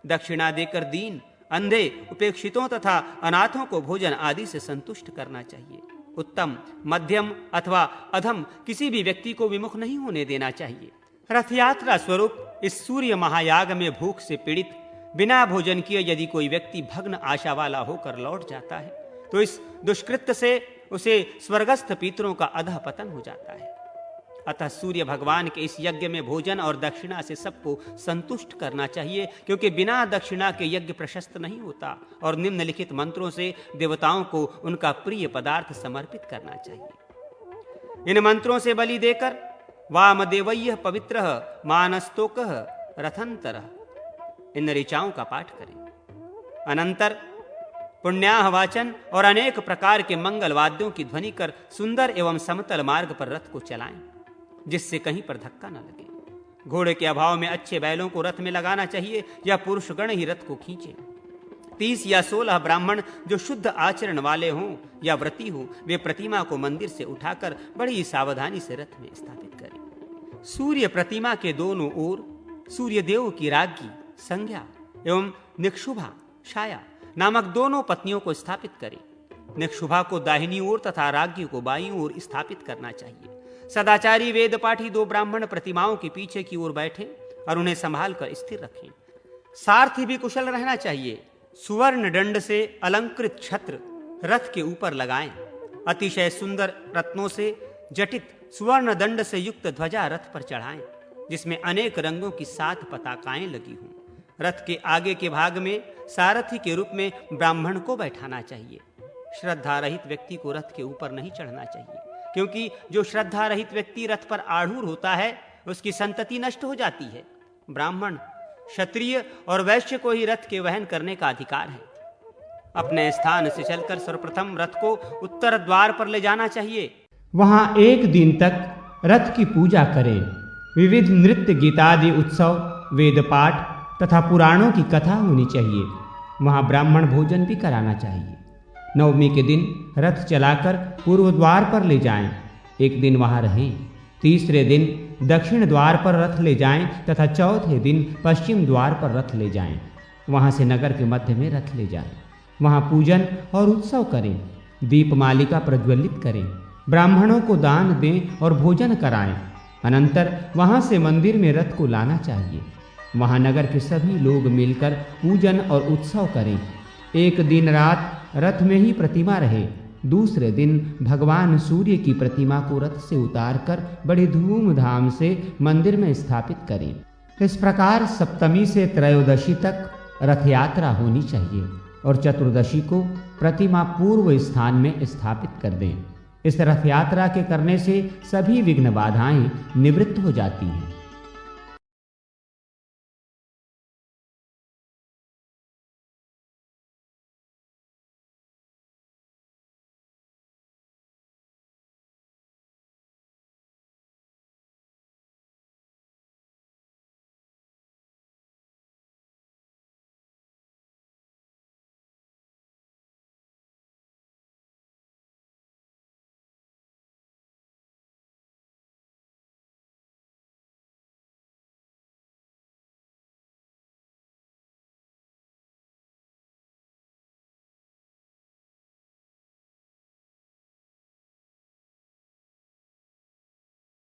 दक्षिणा देकर दीन, अंधे, उपेक्षितों तथा अनाथों को भोजन आदि से संतुष्ट करना चाहिए। उत्तम, मध्यम अथवा अधम किसी भी व्यक्ति को विमुख नहीं होने देना चाहिए। रथ यात्रा स्वरूप इस सूर्य महायाग में भूख से पीड़ित बिना भोजन किए यदि कोई व्यक्ति भग्न आशा वाला होकर लौट जाता है तो इस दुष्कृत्य से उसे स्वर्गस्थ पितरों का अधः पतन हो जाता है। अतः सूर्य भगवान के इस यज्ञ में भोजन और दक्षिणा से सबको संतुष्ट करना चाहिए, क्योंकि बिना दक्षिणा के यज्ञ प्रशस्त नहीं होता और निम्नलिखित मंत्रों से देवताओं को उनका प्रिय पदार्थ समर्पित करना चाहिए। इन मंत्रों से बलि देकर वामदेवय्य पवित्रः मानस्तोकः रथंतरः इन ऋचाओं का पाठ करें। अनंतर पुण्याह वाचन और अनेक प्रकार के मंगल वाद्यों की ध्वनि कर सुंदर एवं समतल मार्ग पर रथ को चलाएं, जिससे कहीं पर धक्का न लगे। घोड़े के अभाव में अच्छे बैलों को रथ में लगाना चाहिए या पुरुषगण ही रथ को खींचे। 30 या 16 ब्राह्मण जो शुद्ध आचरण वाले हों या व्रती हों, वे प्रतिमा को मंदिर से उठाकर बड़ी सावधानी से रथ में स्थापित करें। सूर्य प्रतिमा के दोनों ओर सूर्य देव की राज्ञी, संज्ञा एवं निक्षुभा, छाया नामक दोनों पत्नियों को स्थापित करें। निक्षुभा को दाहिनी ओर तथा राज्ञी को बाईं ओर स्थापित करना चाहिए। सदाचारी वेद पाठी 2 ब्राह्मण प्रतिमाओं के पीछे की ओर बैठें और उन्हें संभाल कर स्थिर रखें। सारथी भी कुशल रहना चाहिए। सुवर्ण दंड से अलंकृत छत्र रथ के ऊपर लगाएं। अतिशय सुंदर रत्नों से जटित सुवर्ण दंड से युक्त ध्वजा रथ पर चढ़ाएं, जिसमें अनेक रंगों की 7 पताकाएं लगी हों। रथ के आगे के भाग में सारथी के रूप में ब्राह्मण को बैठाना चाहिए। श्रद्धा रहित व्यक्ति को रथ के ऊपर नहीं चढ़ना चाहिए, क्योंकि जो श्रद्धा रहित व्यक्ति रथ पर आरूढ़ होता है उसकी संतति नष्ट हो जाती है। ब्राह्मण, क्षत्रिय और वैश्य को ही रथ के वहन करने का अधिकार है। अपने स्थान से चलकर सर्वप्रथम रथ को उत्तर द्वार पर ले जाना चाहिए। वहां 1 दिन तक रथ की पूजा करें। विविध नृत्य, गीतादि उत्सव, वेद पाठ तथा पुराणों की कथा होनी चाहिए। वहां ब्राह्मण भोजन भी कराना चाहिए। नवमी के दिन रथ चलाकर पूर्व द्वार पर ले जाएं, 1 दिन वहां रहें। तीसरे दिन दक्षिण द्वार पर रथ ले जाएं तथा चौथे दिन पश्चिम द्वार पर रथ ले जाएं। वहां से नगर के मध्य में रथ ले जाएं। वहां पूजन और उत्सव करें। दीपमालिका प्रज्वलित करें। ब्राह्मणों को दान दें और भोजन कराएं। अनंतर वहां से मंदिर में रथ को लाना चाहिए। वहां नगर के सभी लोग मिलकर पूजन और उत्सव करें। 1 दिन रात रथ में ही प्रतिमा रहे। दूसरे दिन भगवान सूर्य की प्रतिमा को रथ से उतारकर बड़ी धूमधाम से मंदिर में स्थापित करें। इस प्रकार सप्तमी से त्रयोदशी तक रथ यात्रा होनी चाहिए और चतुर्दशी को प्रतिमा पूर्व स्थान में स्थापित कर दें। इस रथ यात्रा के करने से सभी विघ्न बाधाएं निवृत्त हो जाती हैं।